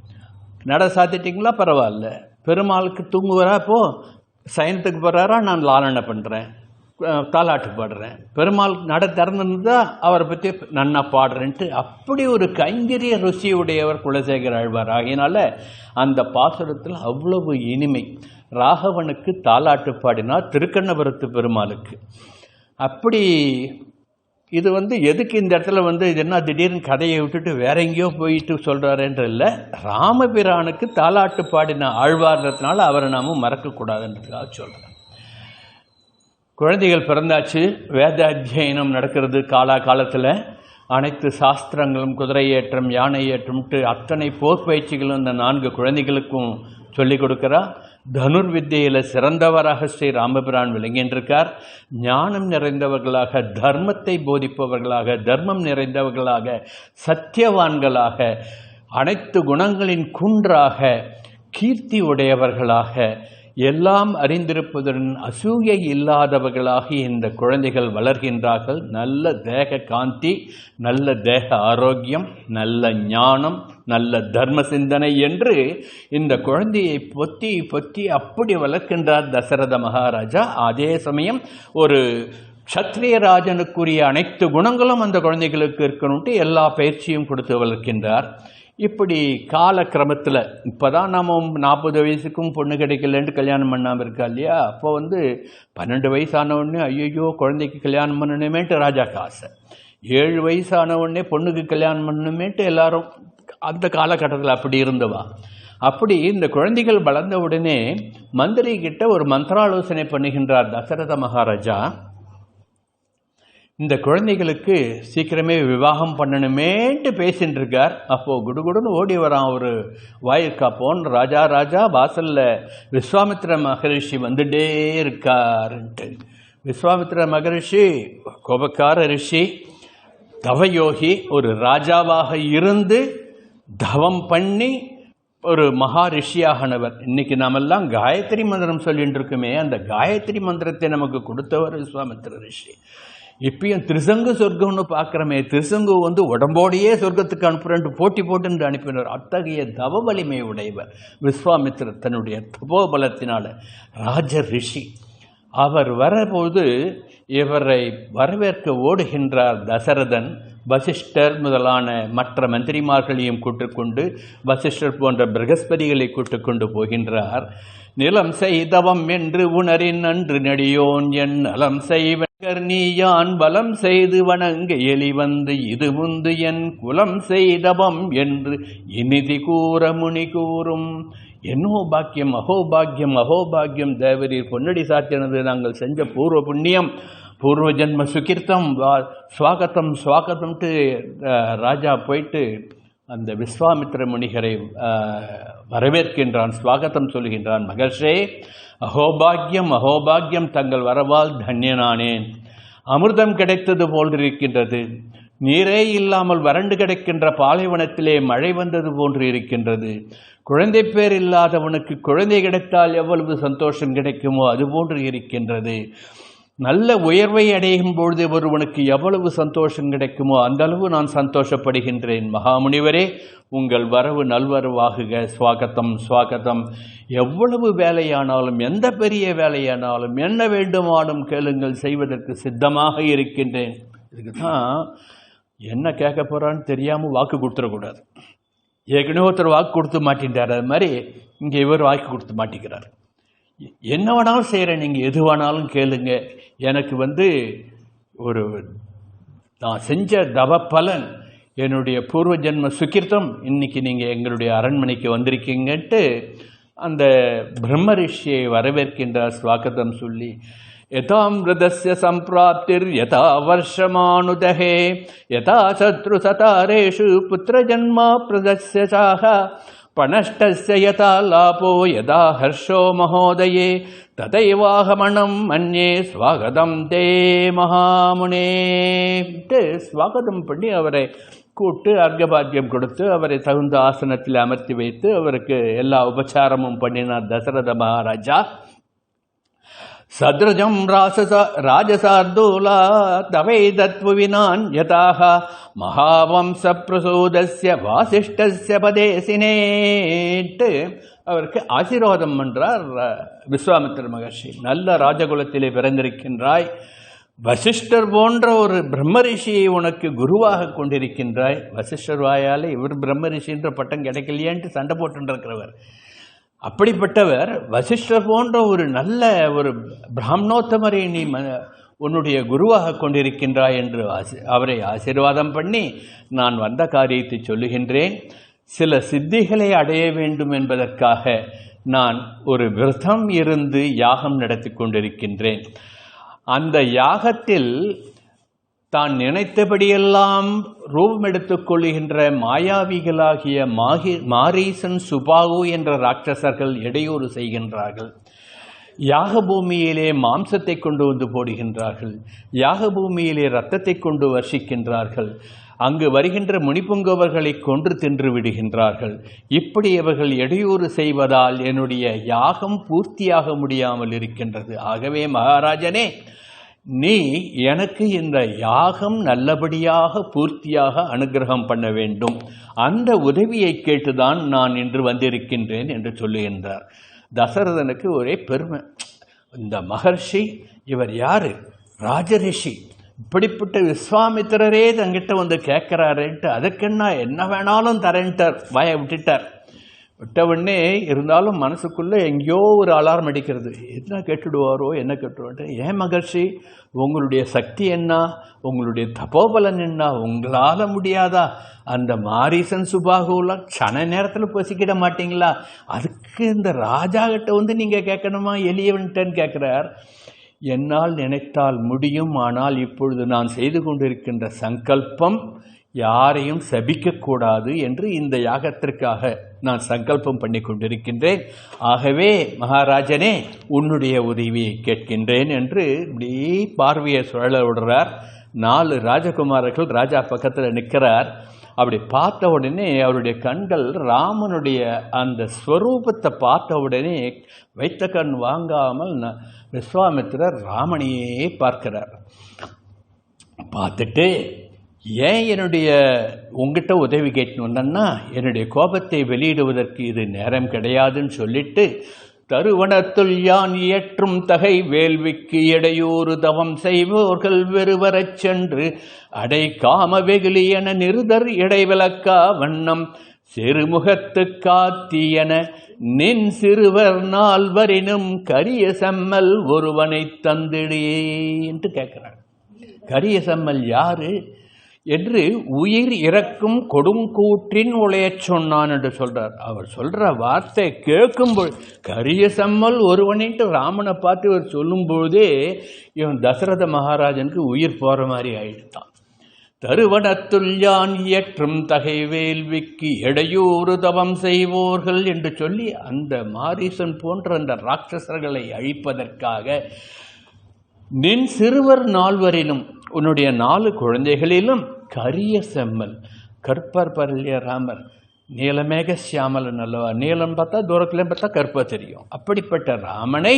நட சாத்திட்டிங்களா பரவாயில்ல. பெருமாளுக்கு தூங்குவாரா, சயனத்துக்கு போகிறாரா, நான் லாலனை பண்ணுறேன், தாலாட்டு பாடுறேன். பெருமாள் நட திறந்துருந்தா அவரை பற்றி நன்னா பாடுறேன்ட்டு அப்படி ஒரு கைங்கரிய ருசியுடையவர் குலசேகர ஆழ்வார். ஆகினால அந்த பாசுரத்தில் அவ்வளவு இனிமை. ராகவனுக்கு தாலாட்டு பாடினார் திருக்கண்ணபுரத்து பெருமாளுக்கு. அப்படி இது எதுக்கு இந்த இடத்துல இது என்ன திடீர்னு கதையை விட்டுட்டு வேற எங்கேயோ போயிட்டு சொல்கிறாருன்ற இல்லை. ராமபிரானுக்கு தாலாட்டு பாடின ஆழ்வார்ன்றதுனால அவரை நாம மறக்கக்கூடாதுன்றதுக்காக சொல்கிறேன். குழந்தைகள் பிறந்தாச்சு, வேத அத்தியனம் நடக்கிறது காலத்தில். அனைத்து சாஸ்திரங்களும், குதிரை ஏற்றம், யானை ஏற்றம்ட்டு அத்தனை போர் பயிற்சிகளும் இந்த 4 குழந்தைகளுக்கும் சொல்லிக் கொடுக்குறா. தனுர்வித்தியில் சிறந்தவராக ஸ்ரீ ராமபிரான் விளங்கின்றிருக்கார். ஞானம் நிறைந்தவர்களாக, தர்மத்தை போதிப்பவர்களாக, தர்மம் நிறைந்தவர்களாக, சத்தியவான்களாக, அனைத்து குணங்களின் குன்றாக, கீர்த்தி உடையவர்களாக, எல்லாம் அறிந்திருப்பதுடன் அசூயை இல்லாதவர்களாக இந்த குழந்தைகள் வளர்கின்றார்கள். நல்ல தேக காந்தி, நல்ல தேக ஆரோக்கியம், நல்ல ஞானம், நல்ல தர்ம சிந்தனை என்று இந்த குழந்தையை பொத்தி பொத்தி அப்படி வளர்க்கின்றார் தசரத மகாராஜா. அதே சமயம் ஒரு க்ஷத்ரியராஜனுக்குரிய அனைத்து குணங்களும் அந்த குழந்தைகளுக்கு இருக்கணும்ட்டு எல்லா பயிற்சியும் கொடுத்து வளர்க்கின்றார். இப்படி காலக்கிரமத்தில் இப்போ தான் நம்ம 40 வயசுக்கும் பொண்ணு கிடைக்கலன்ட்டு கல்யாணம் பண்ணாமல் இருக்கா இல்லையா? அப்போ 12 வயசானவுடனே ஐயோ குழந்தைக்கு கல்யாணம் பண்ணணுமேட்டு ராஜாக்கு ஆசை. 7 வயசானவுடனே பொண்ணுக்கு கல்யாணம் பண்ணணுமேட்டு எல்லாரும் அந்த காலகட்டத்தில் அப்படி இருந்தவா. அப்படி இந்த குழந்தைகள் வளர்ந்த உடனே மந்திரி கிட்ட ஒரு மந்திராலோசனை பண்ணுகின்றார் தசரத மகாராஜா. இந்த குழந்தைகளுக்கு சீக்கிரமே விவாகம் பண்ணணுமேன்ட்டு பேசின்னு இருக்கார். அப்போது குடுகுடுன்னு ஓடி வரான் ஒரு வாயிற்காப்போன். ராஜா ராஜா வாசலில் விஸ்வாமித்திர மகரிஷி வந்துட்டே இருக்காருன்ட்டு. விஸ்வாமித்திர மகரிஷி கோபக்கார ரிஷி, தவயோகி, ஒரு ராஜாவாக இருந்து தவம் பண்ணி ஒரு மகா ரிஷியாகனவர். இன்னைக்கு நாமெல்லாம் காயத்ரி மந்திரம் சொல்லிட்டு இருக்குமே, அந்த காயத்ரி மந்திரத்தை நமக்கு கொடுத்தவர் விஸ்வாமித்திர ரிஷி. இப்பயும் திருசங்கு சொர்க்கம்னு பார்க்குறமே, திருசங்கு உடம்போடையே சொர்க்கத்துக்கு அனுப்புறேன்ட்டு போட்டி போட்டு அனுப்பினார். அத்தகைய தவ வலிமை உடையவர் விஸ்வாமித்திரர், தன்னுடைய தபோபலத்தினால ராஜ ரிஷி. அவர் வரபோது இவரை வரவேற்க ஓடுகின்றார் தசரதன். வசிஷ்டர் முதலான மற்ற மந்திரிமார்களையும் கூட்டுக்கொண்டு, வசிஷ்டர் போன்ற பிரகஸ்பதிகளை கூட்டுக்கொண்டு போகின்றார். நிலம் செய்தவம் என்று உணரின் அன்று நடியோன் என் நலம் செய்வன் நீயான் பலம் செய்து வணங்க எலி வந்து இது முந்து என் குலம் செய்தவம் என்று இனிதி கூற முனி கூறும். என்னோ பாக்கியம், அகோபாக்கியம், அகோபாக்கியம். தேவரீர் பொன்னடி சாத்தினது நாங்கள் செஞ்ச பூர்வ புண்ணியம், பூர்வ ஜென்ம சுகிர்த்தம். ஸ்வாகத்தம் ஸ்வாகத்தம்ட்டு ராஜா போயிட்டு அந்த விஸ்வாமித்திர முனிகரை வரவேற்கின்றான், ஸ்வாகத்தம் சொல்கின்றான். மகர்ஷே, அகோபாக்கியம் அகோபாக்கியம், தங்கள் வரவால் தன்யனானேன். அமிர்தம் கிடைத்தது போன்றிருக்கின்றது. நீரே இல்லாமல் வறண்டு கிடக்கின்ற பாலைவனத்திலே மழை வந்தது போன்று இருக்கின்றது. குழந்தை பேர் இல்லாதவனுக்கு குழந்தை கிடைத்தால் எவ்வளவு சந்தோஷம் கிடைக்குமோ அதுபோன்று இருக்கின்றது. நல்ல உயர்வை அடையும் பொழுது ஒருவனுக்கு எவ்வளவு சந்தோஷம் கிடைக்குமோ அந்த அளவு நான் சந்தோஷப்படுகின்றேன். மகாமுனிவரே, உங்கள் வரவு நல்வரவாகுக. ஸ்வாகத்தம் ஸ்வாகத்தம். எவ்வளவு வேலையானாலும், எந்த பெரிய வேலையானாலும், என்ன வேண்டுமானும் கேளுங்கள், செய்வதற்கு சித்தமாக இருக்கின்றேன். இதுக்கு தான் என்ன கேட்க போகிறான்னு தெரியாமல் வாக்கு கொடுத்துடக்கூடாது. ஏற்கனவே ஒருத்தர் வாக்கு கொடுத்து மாட்டின்றார், அது மாதிரி இங்கே இவர் வாக்கு கொடுத்து மாட்டிக்கிறார். என்ன வேணாலும் செய்கிறேன், நீங்கள் எது வேணாலும் கேளுங்க. எனக்கு ஒரு நான் செஞ்ச தவ பலன், என்னுடைய பூர்வ ஜென்ம சுகிர்த்தம், இன்னைக்கு நீங்கள் எங்களுடைய அரண்மனைக்கு வந்திருக்கீங்கன்ட்டு அந்த பிரம்ம ரிஷியை வரவேற்கின்றார் ஸ்வாகதம் சொல்லி. யதாமிருதஸ்ய சம்பிராப்திர் யதா வர்ஷமானுதஹே யதா சத்ரு சதாரேஷு புத்திர ஜன்மா பிரதஸ்ய சாஹ பனஷ்டஸ்ய யதா லாபோ யதா ஹர்ஷோ மகோதயே ததைவாகமணம் மன்யே ஸ்வாகதம் தே மகாமுனே. ஸ்வாகதம் பண்ணி அவரை கூட்டு அர்க்கபாத்தியம் கொடுத்து அவரை தகுந்த ஆசனத்தில் அமர்த்தி வைத்து அவருக்கு எல்லா உபச்சாரமும் பண்ணினார் தசரத மகாராஜா. சத்ரஜம் ராஜசார்தூலா தவை தத்வினான் யதாக மகாவம்ச பிரசூதஸ்ய வாசிஷ்டஸ்ய பதேசினேட்டு அவருக்கு ஆசீர்வாதம் பண்றார் விஸ்வாமித்திர மகர்ஷி. நல்ல ராஜகுலத்திலே பிறந்திருக்கின்றாய், வசிஷ்டர் போன்ற ஒரு பிரம்மரிஷியை உனக்கு குருவாக கொண்டிருக்கின்றாய். வசிஷ்டர் வாயால் இவர் பிரம்மரிஷின்ற பட்டம் கிடைக்கலையேன்ட்டு சண்டை போட்டுருக்கிறவர். அப்படிப்பட்டவர் வசிஷ்டர் போன்ற ஒரு நல்ல ஒரு பிராமணோத்தமரை நீ உன்னுடைய குருவாக கொண்டிருக்கின்றாய் என்று அவரை ஆசீர்வாதம் பண்ணி, நான் வந்த காரியத்தை சொல்லுகின்றேன். சில சித்திகளை அடைய வேண்டும் என்பதற்காக நான் ஒரு விரதம் இருந்து யாகம் நடத்தி கொண்டிருக்கின்றேன். அந்த யாகத்தில் தான் நினைத்தபடியெல்லாம் ரூபம் எடுத்துக் கொள்ளுகின்ற மாயாவிகளாகிய மாரீசன் சுபாகு என்ற ராட்சசர்கள் இடையூறு செய்கின்றார்கள். யாக பூமியிலே மாம்சத்தை கொண்டு வந்து போடுகின்றார்கள். யாக பூமியிலே இரத்தத்தை கொண்டு வர்ஷிக்கின்றார்கள். அங்கு வருகின்ற முனிப்புங்கவர்களை கொன்று தின்று விடுகின்றார்கள். இப்படி அவர்கள் இடையூறு செய்வதால் என்னுடைய யாகம் பூர்த்தியாக முடியாமல் இருக்கின்றது. ஆகவே மகாராஜனே, நீ எனக்கு இந்த யாகம் நல்லபடியாக பூர்த்தியாக அனுகிரகம் பண்ண வேண்டும். அந்த உதவியை கேட்டுதான் நான் இன்று வந்திருக்கின்றேன் என்று சொல்லுகின்றார். தசரதனுக்கு ஒரே பெருமை. இந்த மகர்ஷி இவர் யாரு? ராஜரிஷி. இப்படிப்பட்ட விஸ்வாமித்திரரே தங்கிட்ட வந்து கேட்குறாருன்ட்டு அதுக்கென்ன என்ன வேணாலும் தரேன்ட்டார். வாயை விட்டுட்டார். விட்டவுடனே இருந்தாலும் மனசுக்குள்ளே எங்கேயோ ஒரு அலாரம் அடிக்கிறது. என்ன கேட்டுடுவாரோ, என்ன கேட்டுடுவாரு. ஏன் மகர்ஷி, உங்களுடைய சக்தி என்ன, உங்களுடைய தபோபலன் என்ன, உங்களால் முடியாதா? அந்த மாரீசன் சுபாகுலாம் சன நேரத்தில் பசிக்கிட மாட்டீங்களா? அதுக்கு இந்த ராஜா கிட்ட வந்து நீங்கள் கேட்கணுமா, எளியவன்ட்டேன்னு கேட்குறார். என்னால் நினைத்தால் முடியும். ஆனால் இப்பொழுது நான் செய்து கொண்டிருக்கின்ற சங்கல்பம் யாரையும் சபிக்கக்கூடாது என்று இந்த யாகத்திற்காக நான் சங்கல்பம் பண்ணி கொண்டிருக்கின்றேன். ஆகவே மகாராஜனே, உன்னுடைய உதவியை கேட்கின்றேன் என்று இப்படி பார்வையை சுழல விடுறார். 4 ராஜகுமாரர்கள் ராஜா பக்கத்தில் நிற்கிறார். அப்படி பார்த்த உடனே அவருடைய கண்கள் ராமனுடைய அந்த ஸ்வரூபத்தை பார்த்த உடனே வைத்த கண் வாங்காமல் விஸ்வாமித்திரர் ராமனையே பார்க்கிறார். பார்த்துட்டு, ஏன் என்னுடைய உங்ககிட்ட உதவி கேட்டு வந்தேன்னா, என்னுடைய கோபத்தை வெளியிடுவதற்கு இது நேரம் கிடையாதுன்னு சொல்லிட்டு, தருவனத்துள் யான் இயற்றும் தகை வேள்விக்கு இடையூறு தவம் செய்வோர்கள் வெறுவரச் சென்று அடை காம வெகுளி என நிருதர் இடைவிலக்கா வண்ணம் சிறுமுகத்து காத்தியன நின் சிறுவர் 4வரினும் கரிய செம்மல் ஒருவனை தந்திடே என்று கேட்கிறார். கரிய செம்மல் யாரு என்று உயிர் இறக்கும் கொடுங்கூற்றின் உளையச் சொன்னான் என்று சொல்றார். அவர் சொல்ற வார்த்தை கேட்கும்போது கரிய செம்மல் ஒருவனிட்டு ராமனை பார்த்து இவர் சொல்லும்போதே இவன் தசரத மகாராஜனுக்கு உயிர் போற மாதிரி ஆயிடுத்தான். தருவனத்துள் யான் இயற்றும் தகை வேள்விக்கு இடையூறு தவம் செய்வோர்கள் என்று சொல்லி அந்த மாரீசன் போன்ற அந்த ராட்சசர்களை அழிப்பதற்காக நின் சிறுவர் 4வரினும் உன்னுடைய 4 குழந்தைகளிலும் கரிய செம்மல், கற்பர் பரலிய ராமர், நீலமேக சியாமலன் அல்லவா, நீலம் பார்த்தா தூரத்திலையும் பார்த்தா கற்ப தெரியும், அப்படிப்பட்ட ராமனை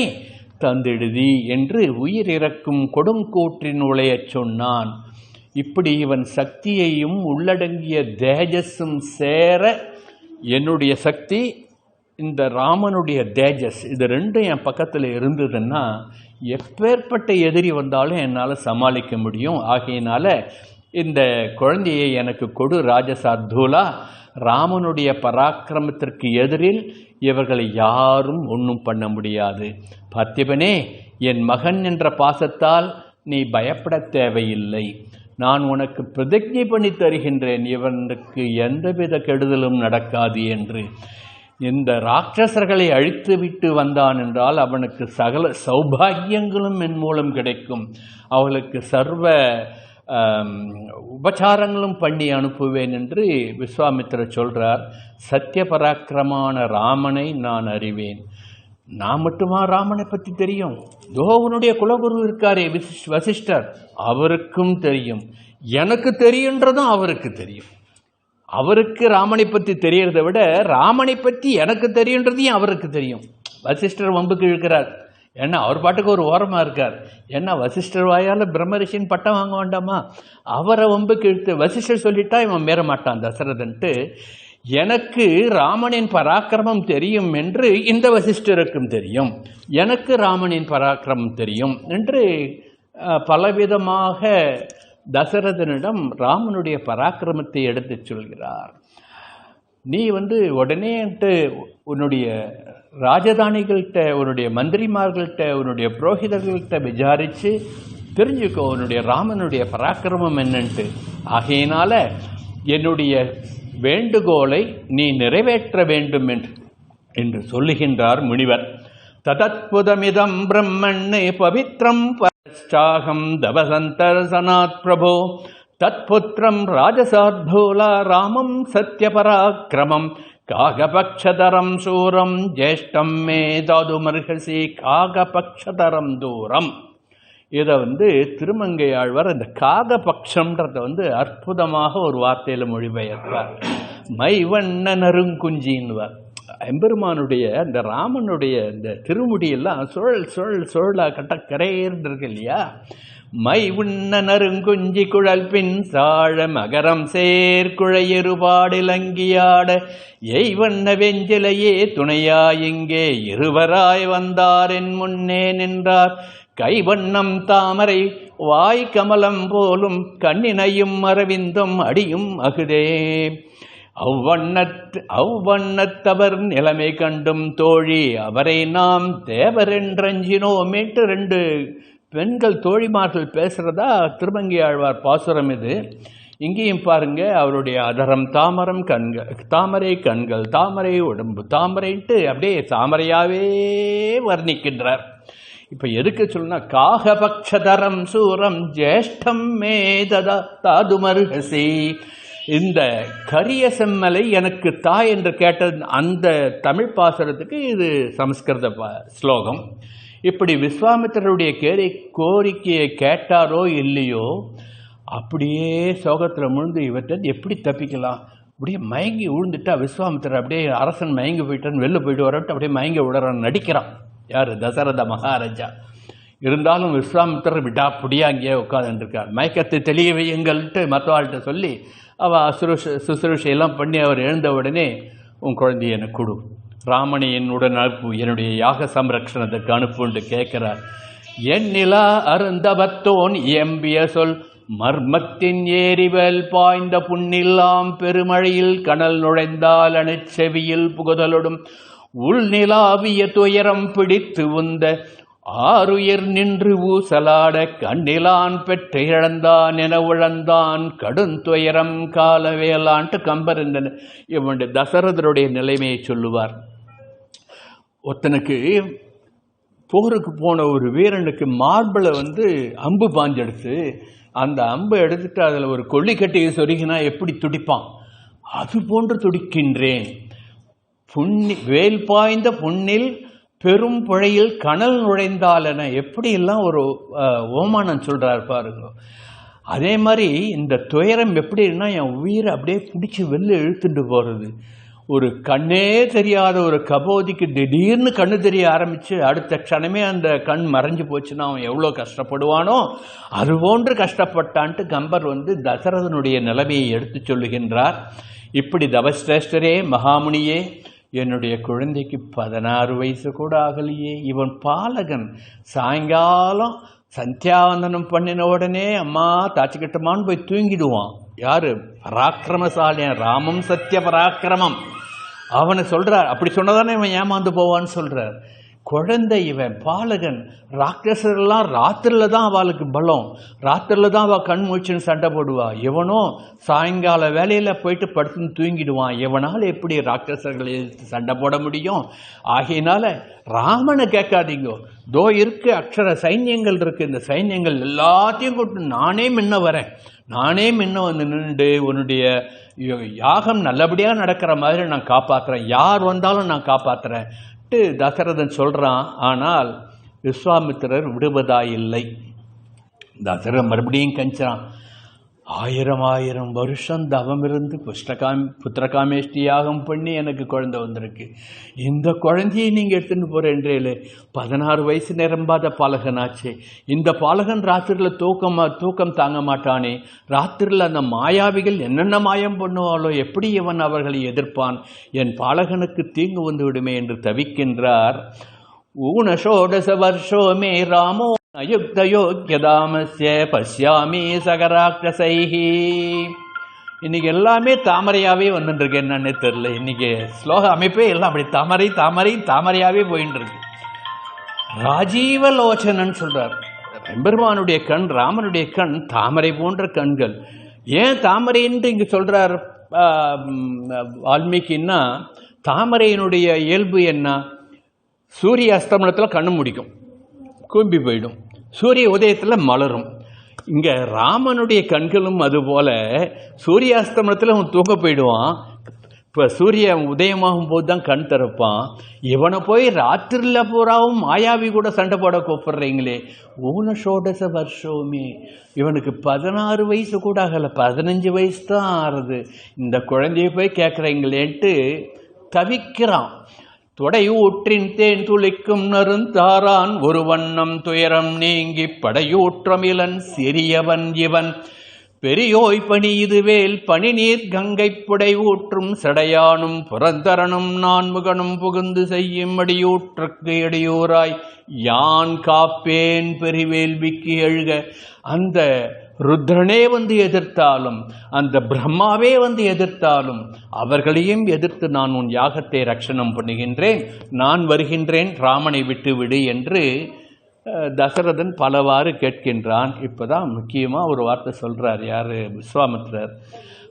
தந்திடுதி என்று உயிர் இறக்கும் கொடுங்கூற்றின் உளையச் சொன்னான். இப்படி இவன் சக்தியையும் உள்ளடங்கிய தேஜஸும் சேர, என்னுடைய சக்தி இந்த ராமனுடைய தேஜஸ் இது ரெண்டும் என் பக்கத்தில் இருந்ததுன்னா எப்பேற்பட்ட எதிரி வந்தாலும் என்னால் சமாளிக்க முடியும். ஆகையினால இந்த குழந்தையை எனக்கு கொடு ராஜசார்தூலா. ராமனுடைய பராக்கிரமத்திற்கு எதிரில் இவர்களை யாரும் ஒன்றும் பண்ண முடியாது. பார்த்திபனே, என் மகன் என்ற பாசத்தால் நீ பயப்பட தேவையில்லை. நான் உனக்கு பிரதிஜை பண்ணி தருகின்றேன், இவனுக்கு எந்தவித கெடுதலும் நடக்காது என்று. இந்த ராட்சசர்களை அழித்து விட்டு வந்தான் என்றால் அவனுக்கு சகல சௌபாகியங்களும் என் மூலம் கிடைக்கும். அவளுக்கு சர்வ உபச்சாரங்களும் பண்ணி அனுப்புவேன் என்று விஸ்வாமித்திரர் சொல்கிறார். சத்திய பராக்கிரமான ராமனை நான் அறிவேன். நான் மட்டுமா ராமனை பற்றி தெரியும்? தோவனுடைய குலகுரு இருக்காரே வசிஷ்டர், அவருக்கும் தெரியும். எனக்கு தெரியுன்றதும் அவருக்கு தெரியும். அவருக்கு ராமனை பற்றி தெரியறதை விட ராமனை பற்றி எனக்கு தெரியுன்றதையும் அவருக்கு தெரியும். வசிஷ்டர் வம்புக்கு இழுக்கிறார். ஏன்னா அவர் பாட்டுக்கு ஒரு ஓரமாக இருக்கார். ஏன்னா வசிஷ்டர் வாயால் பிரம்மரிஷின் பட்டம் வாங்க வேண்டாமா? அவரை வம்புக்கு இழுத்து வசிஷ்டர் சொல்லிட்டா இவன் மீற மாட்டான் தசரதன்ட்டு. எனக்கு ராமனின் பராக்கிரமம் தெரியும் என்று இந்த வசிஷ்டருக்கும் தெரியும், எனக்கு ராமனின் பராக்கிரமம் தெரியும் என்று பலவிதமாக தசரதனிடம் ராமனுடைய பராக்கிரமத்தை எடுத்து சொல்கிறார். நீ உடனேன்ட்டு உன்னுடைய ராஜதானிகள்கிட்ட, உன்னுடைய மந்திரிமார்கள்ட்ட, உன்னுடைய புரோகிதர்கள்ட்ட விசாரித்து தெரிஞ்சுக்கோ உன்னுடைய ராமனுடைய பராக்கிரமம் என்னன்ட்டு. ஆகையினால என்னுடைய வேண்டுகோளை நீ நிறைவேற்ற வேண்டும் என்று சொல்லுகின்றார் முனிவர். ததத்புதமிதம் பிரம்மண்ணே பவித்ரம் பரச்சாகம் தவசந்தர்சனாத் பிரபோ தத்புத்திரம் ராஜசார்தூலா ராமம் சத்யபராக்கிரமம் காகபக்ஷதரம் சூரம் ஜேஷ்டம் மே தாதுமர்ஹசி காகபக்ஷதரம் தூரம். இதை திருமங்கையாழ்வார் இந்த காகபக்ஷம்ன்றத அற்புதமாக ஒரு வார்த்தையில் மொழிபெயர்ப்பார். மைவண்ண நறுங்குஞ்சின்வார். எம்பெருமானுடைய இந்த ராமனுடைய இந்த திருமுடியெல்லாம் சுழல் சுழல் சுழலா கட்டக்கரையர்ந்து இருக்கு இல்லையா. மை உண்ண நறுங்குஞ்சி குழல் பின் சாழ மகரம் சேர்குழையறுபாடிலங்கியாட எய்வண்ண வெஞ்சிலையே துணையா இங்கே இருவராய் வந்தார் என் முன்னே நின்றார். கைவண்ணம் தாமரை வாய் கமலம் போலும் கண்ணினையும் அரவிந்தும் அடியும் அகுதே. அவ்வண்ணத்தவர் நிலைமை கண்டும் தோழி அவரை நாம் தேவரென்றஞ்சினோம் என்று 2 பெண்கள் தோழிமார்கள் பேசுகிறதா திருமங்கையாழ்வார் பாசுரம் இது. இங்கேயும் பாருங்க, அவருடைய அதரம் தாமரம், கண்கள் தாமரை, கண்கள் தாமரை, உடம்பு தாமரைன்ட்டு அப்படியே தாமரையாவே வர்ணிக்கின்றார். இப்போ எதுக்கு சொல்லுனா, காகபக்ஷதரம் சூரம் ஜேஷ்டம் மே தாதுமர்ஹசி. இந்த கரிய செம்மலை எனக்கு தாய் என்று கேட்டது அந்த தமிழ் பாசுரத்துக்கு இது சமஸ்கிருத ஸ்லோகம். இப்படி விஸ்வாமித்திரருடைய கோரிக்கையை கேட்டாரோ இல்லையோ, அப்படியே சோகத்தில் முழுந்து இவற்றை எப்படி தப்பிக்கலாம், அப்படியே மயங்கி விழுந்துட்டா விஸ்வாமித்திரர் அப்படியே அரசன் மயங்கி போயிட்டான்னு வெளில போயிட்டு வரட்டு அப்படியே மயங்கி விடுறான்னு நடிக்கிறான். யார்? தசரத மகாராஜா. இருந்தாலும் விஸ்வாமித்திரர் விடா புடியா அங்கேயே உட்காந்துருக்கார். மயக்கத்தை தெளிய வையுங்கள்ட்டு மற்றவாள்கிட்ட சொல்லி அவள் சுசுரூஷையெல்லாம் பண்ணி அவர் எழுந்த உடனே உன் குழந்தைய எனக்கு கொடு, ராமனை என்னுடன் அனுப்பு, என்னுடைய யாக சம்ரக்ஷணத்துக்கு அனுப்புன்னு கேட்கிறார். என் நிலா அருந்தவத்தோன் எம்பிய சொல் மர்மத்தின் ஏரிவல் பாய்ந்த புண்ணில்லாம் பெருமழையில் கனல் நுழைந்தால் அணுச்செவியில் புகுதலொடும் உள்நிலாவிய துயரம் பிடித்து உந்த ஆறுயிர் நின்று ஊசலாட கண்ணிலான் பெற்று இழந்தான் என உழந்தான் கடுந்துயரம் காலவேலான்ட்டு கம்பர் இவனுடைய தசரதருடைய நிலைமையை சொல்லுவார். ஒருத்தனுக்கு போருக்கு போன ஒரு வீரனுக்கு மார்பிளை அம்பு பாஞ்செடுத்து அந்த அம்பை எடுத்துட்டு அதில் ஒரு கொள்ளிக்கட்டையை சொருகினா எப்படி துடிப்பான், அது போன்று துடிக்கின்றேன். வேல் பாய்ந்த புண்ணில் பெரும் புழையில் கனல் நுழைந்தாலென எப்படியெல்லாம் ஒரு ஓமானம் சொல்கிறார் பாருங்க. அதே மாதிரி இந்த துயரம் எப்படின்னா என் உயிரை அப்படியே பிடிச்சி வெளில இழுத்துட்டு போகிறது. ஒரு கண்ணே தெரியாத ஒரு கபோதிக்கு திடீர்னு கண்ணு தெரிய ஆரம்பித்து அடுத்த க்ஷணமே அந்த கண் மறைஞ்சு போச்சுன்னா அவன் எவ்வளோ கஷ்டப்படுவானோ அது போன்று கஷ்டப்பட்டான்ட்டு கம்பர் தசரதனுடைய நிலைமையை எடுத்து சொல்லுகின்றார். இப்படி தவஸ்ரேஷ்டரே மகாமுனியே, என்னுடைய குழந்தைக்கு 16 வயசு கூட ஆகலையே, இவன் பாலகன், சாயங்காலம் சந்தியாவந்தனம் பண்ணின உடனே அம்மா தாச்சிக்கிட்டமான்னு போய் தூங்கிடுவான். யாரு? பராக்கிரமசாலியன், ராமம் சத்திய பராக்கிரமம். அவனை சொல்றார். அப்படி சொன்னதானே இவன் ஏமாந்து போவான்னு சொல்றார். குழந்தை, இவன் பாலகன். ராட்சசரெல்லாம் ராத்திரில தான் அவளுக்கு பலம், ராத்திரில தான் அவள் கண் மூச்சுன்னு சண்டை போடுவா. இவனோ சாயங்கால வேலையில் போயிட்டு படுத்துன்னு தூங்கிடுவான். இவனால் எப்படி ராட்சசர்களை சண்டை போட முடியும்? ஆகையினால ராமனை கேட்காதீங்கோ, தோ இருக்கு அக்ஷர சைன்யங்கள் இருக்கு, இந்த சைன்யங்கள் எல்லாத்தையும் கொண்டு நானே முன்ன வரேன், நானே முன்ன நின்றுண்டு உன்னுடைய யாகம் நல்லபடியாக நடக்கிற மாதிரி நான் காப்பாற்றுறேன், யார் வந்தாலும் நான் காப்பாற்றுறேன் தசரதன் சொல்றான். ஆனால் விஸ்வாமித்திரர் விடுவதாயில்லை. தசரதன் மறுபடியும் கஞ்சான். 1000 வருஷம் தவம் இருந்து புத்திரகாமேஷ்டி யாகம் பண்ணி எனக்கு குழந்தை வந்திருக்கு. இந்த குழந்தையை நீங்கள் எடுத்துன்னு போகிறேன்றே 16 வயசு நிரம்பாத பாலகனாச்சே. இந்த பாலகன் ராத்திரியில் தூக்கம் தாங்க மாட்டானே. ராத்திரியில் அந்த மாயாவிகள் என்னென்ன மாயம் பண்ணுவாளோ, எப்படி இவன் அவர்களை எதிர்ப்பான்? என் பாலகனுக்கு தீங்கு வந்து விடுமே என்று தவிக்கின்றார். ஊனஷோடச வருஷோ மே ராமோ அயுக்தயோக்யதாமஸ்ய பஷ்யாமி சகராட்சசைஹி. இன்னைக்கு எல்லாமே தாமரையாவே வந்துட்டுருக்கு. என்னன்னு தெரியல, இன்னைக்கு ஸ்லோக அமைப்பே எல்லாம் அப்படி தாமரை தாமரை தாமரையாவே போயிட்டு இருக்கு. ராஜீவலோச்சனன் சொல்றார். எம்பெருமானுடைய கண், ராமனுடைய கண் தாமரை போன்ற கண்கள். ஏன் தாமரைன்ட்டு இங்கே சொல்றார் வால்மீகின்னா, தாமரையினுடைய இயல்பு என்ன? சூரிய அஸ்தமனத்தில் கண்ணு முடிக்கும், கூம்பி போயிடும், சூரிய உதயத்தில் மலரும். இங்கே ராமனுடைய கண்களும் அதுபோல் சூரிய அஸ்தமனத்தில் அவன் தூங்க போயிடுவான். இப்போ சூரிய உதயமாகும் போது தான் கண் திறப்பான். இவனை போய் ராத்திரியில் பூராவும் மாயாவி கூட சண்டை போட கூப்பிட்றீங்களே. ஊனஷோடச வருஷமே, இவனுக்கு 16 வயசு கூட ஆகலை, 15 வயசு தான் ஆறுது. இந்த குழந்தைய போய் கேட்குறீங்களேன்ட்டு தவிக்கிறான். தொடையூற்றின் தேன் துளிக்கும் நருந்தாரான் ஒரு வண்ணம் துயரம் நீங்கி படையூற்றமிலன் சிறியவன் இவன். பெரியோய் பணி இதுவேல் பனி நீர் கங்கை புடை ஊற்றும் சடையானும் புறந்தரனும் நான்முகனும் புகுந்து செய்யும் அடியூற்றுக்கு இடையூராய் யான் காப்பேன் பெரிவேல்விக்கு எழுக. அந்த ருத்ரனே வந்து எதிர்த்தாலும், அந்த பிரம்மாவே வந்து எதிர்த்தாலும், அவர்களையும் எதிர்த்து நான் உன் யாகத்தை ரட்சணம் பண்ணுகின்றேன், நான் வருகின்றேன், ராமனை விட்டுவிடு என்று தசரதன் பலவாறு கேட்கின்றான். இப்போதான் முக்கியமாக ஒரு வார்த்தை சொல்கிறார். யார்? விஸ்வாமித்திரர்.